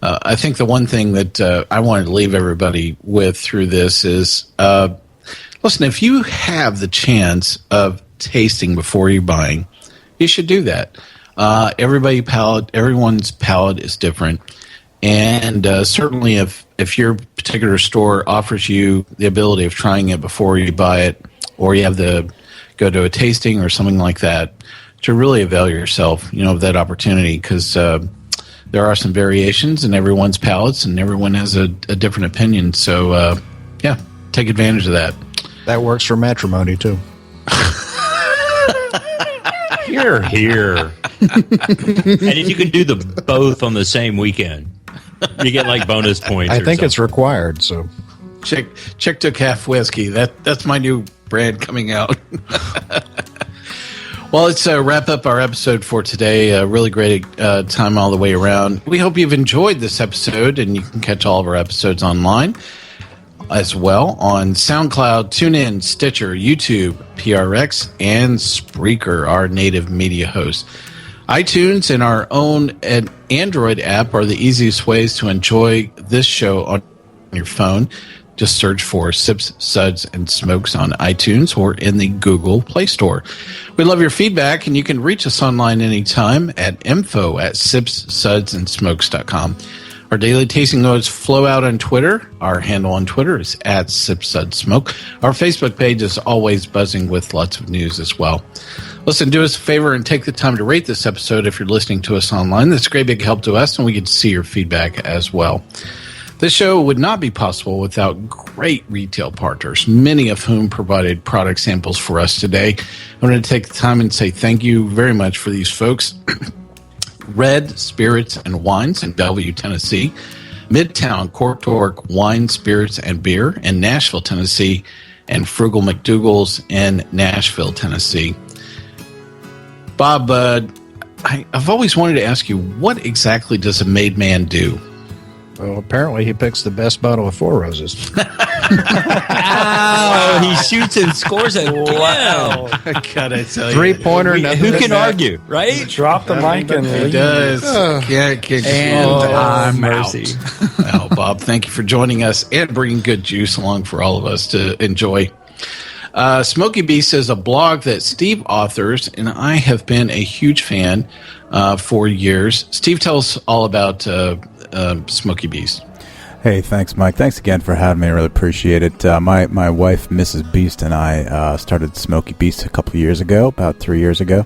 I think the one thing that I wanted to leave everybody with through this is, listen, if you have the chance of tasting before you're buying, you should do that. Everyone's palate is different, and certainly if your particular store offers you the ability of trying it before you buy it, or you have the go to a tasting or something like that, to really avail yourself, you know, of that opportunity, because there are some variations in everyone's palates, and everyone has a different opinion. So, yeah, take advantage of that. That works for matrimony too. Here. And if you can do both on the same weekend, you get like bonus points. I think it's required. So, Chick took half whiskey. That's my new brand coming out. Well, let's wrap up our episode for today. A really great time all the way around. We hope you've enjoyed this episode, and you can catch all of our episodes online as well on SoundCloud, TuneIn, Stitcher, YouTube, PRX, and Spreaker, our native media host. iTunes and our own Android app are the easiest ways to enjoy this show on your phone. Just search for Sips, Suds, and Smokes on iTunes or in the Google Play Store. We love your feedback, and you can reach us online anytime at info@sipssudsandsmokes.com. Our daily tasting notes flow out on Twitter. Our handle on Twitter is @SipSudSmoke. Our Facebook page is always buzzing with lots of news as well. Listen, do us a favor and take the time to rate this episode if you're listening to us online. That's a great big help to us, and we get to see your feedback as well. This show would not be possible without great retail partners, many of whom provided product samples for us today. I want to take the time and say thank you very much for these folks. Red Spirits and Wines in Bellevue, Tennessee. Midtown Cork Torque Wine, Spirits, and Beer in Nashville, Tennessee. And Frugal McDougall's in Nashville, Tennessee. Bob, I've always wanted to ask you, what exactly does a made man do? well, apparently he picks the best bottle of Four Roses. Oh, he shoots and scores again. Wow. God, I tell you. 3-pointer. Who can argue, right? Drop the mic and It leave. does. And mercy. Well, Bob, thank you for joining us and bringing good juice along for all of us to enjoy. Smoky Beast is a blog that Steve authors, and I have been a huge fan for years. Steve, tell us all about Smoky Beast. Hey, thanks, Mike. Thanks again for having me. I really appreciate it. My wife, Mrs. Beast, and I started Smoky Beast a couple of years ago, about 3 years ago.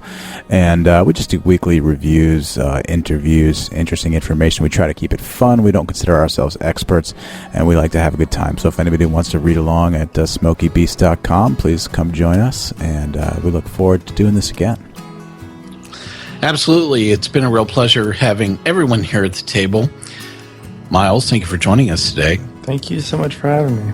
And we just do weekly reviews, interviews, interesting information. We try to keep it fun. We don't consider ourselves experts, and we like to have a good time. So if anybody wants to read along at smokybeast.com, please come join us. And we look forward to doing this again. Absolutely. It's been a real pleasure having everyone here at the table. Miles, thank you for joining us today. Thank you so much for having me.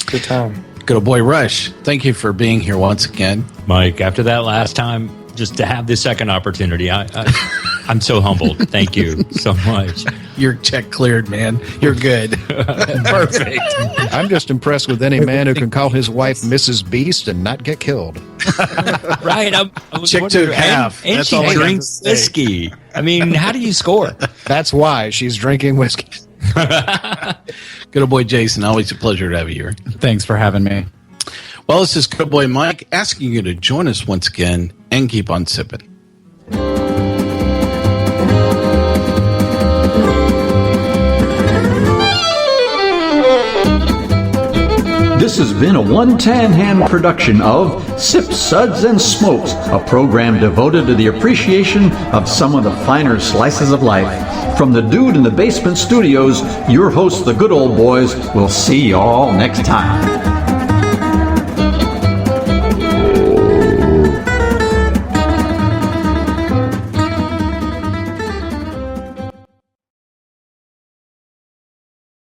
Good time. Good old boy Rush, thank you for being here once again. Mike, after that last time, just to have this second opportunity, I'm so humbled. Thank you so much. Your check cleared, man. You're good. Perfect. I'm just impressed with any man who can call his wife Mrs. Beast and not get killed. Right. I was Chick wondering- took half. And That's she all I got drinks to say. whiskey. I mean, how do you score? That's why she's drinking whiskey. Good old boy Jason, always a pleasure to have you here. Thanks for having me. Well, this is good old boy Mike asking you to join us once again and keep on sipping. This has been a One Tan Hand production of Sips, Suds, and Smokes, a program devoted to the appreciation of some of the finer slices of life. From the Dude in the Basement Studios, your hosts, the Good Old Boys, will see you all next time.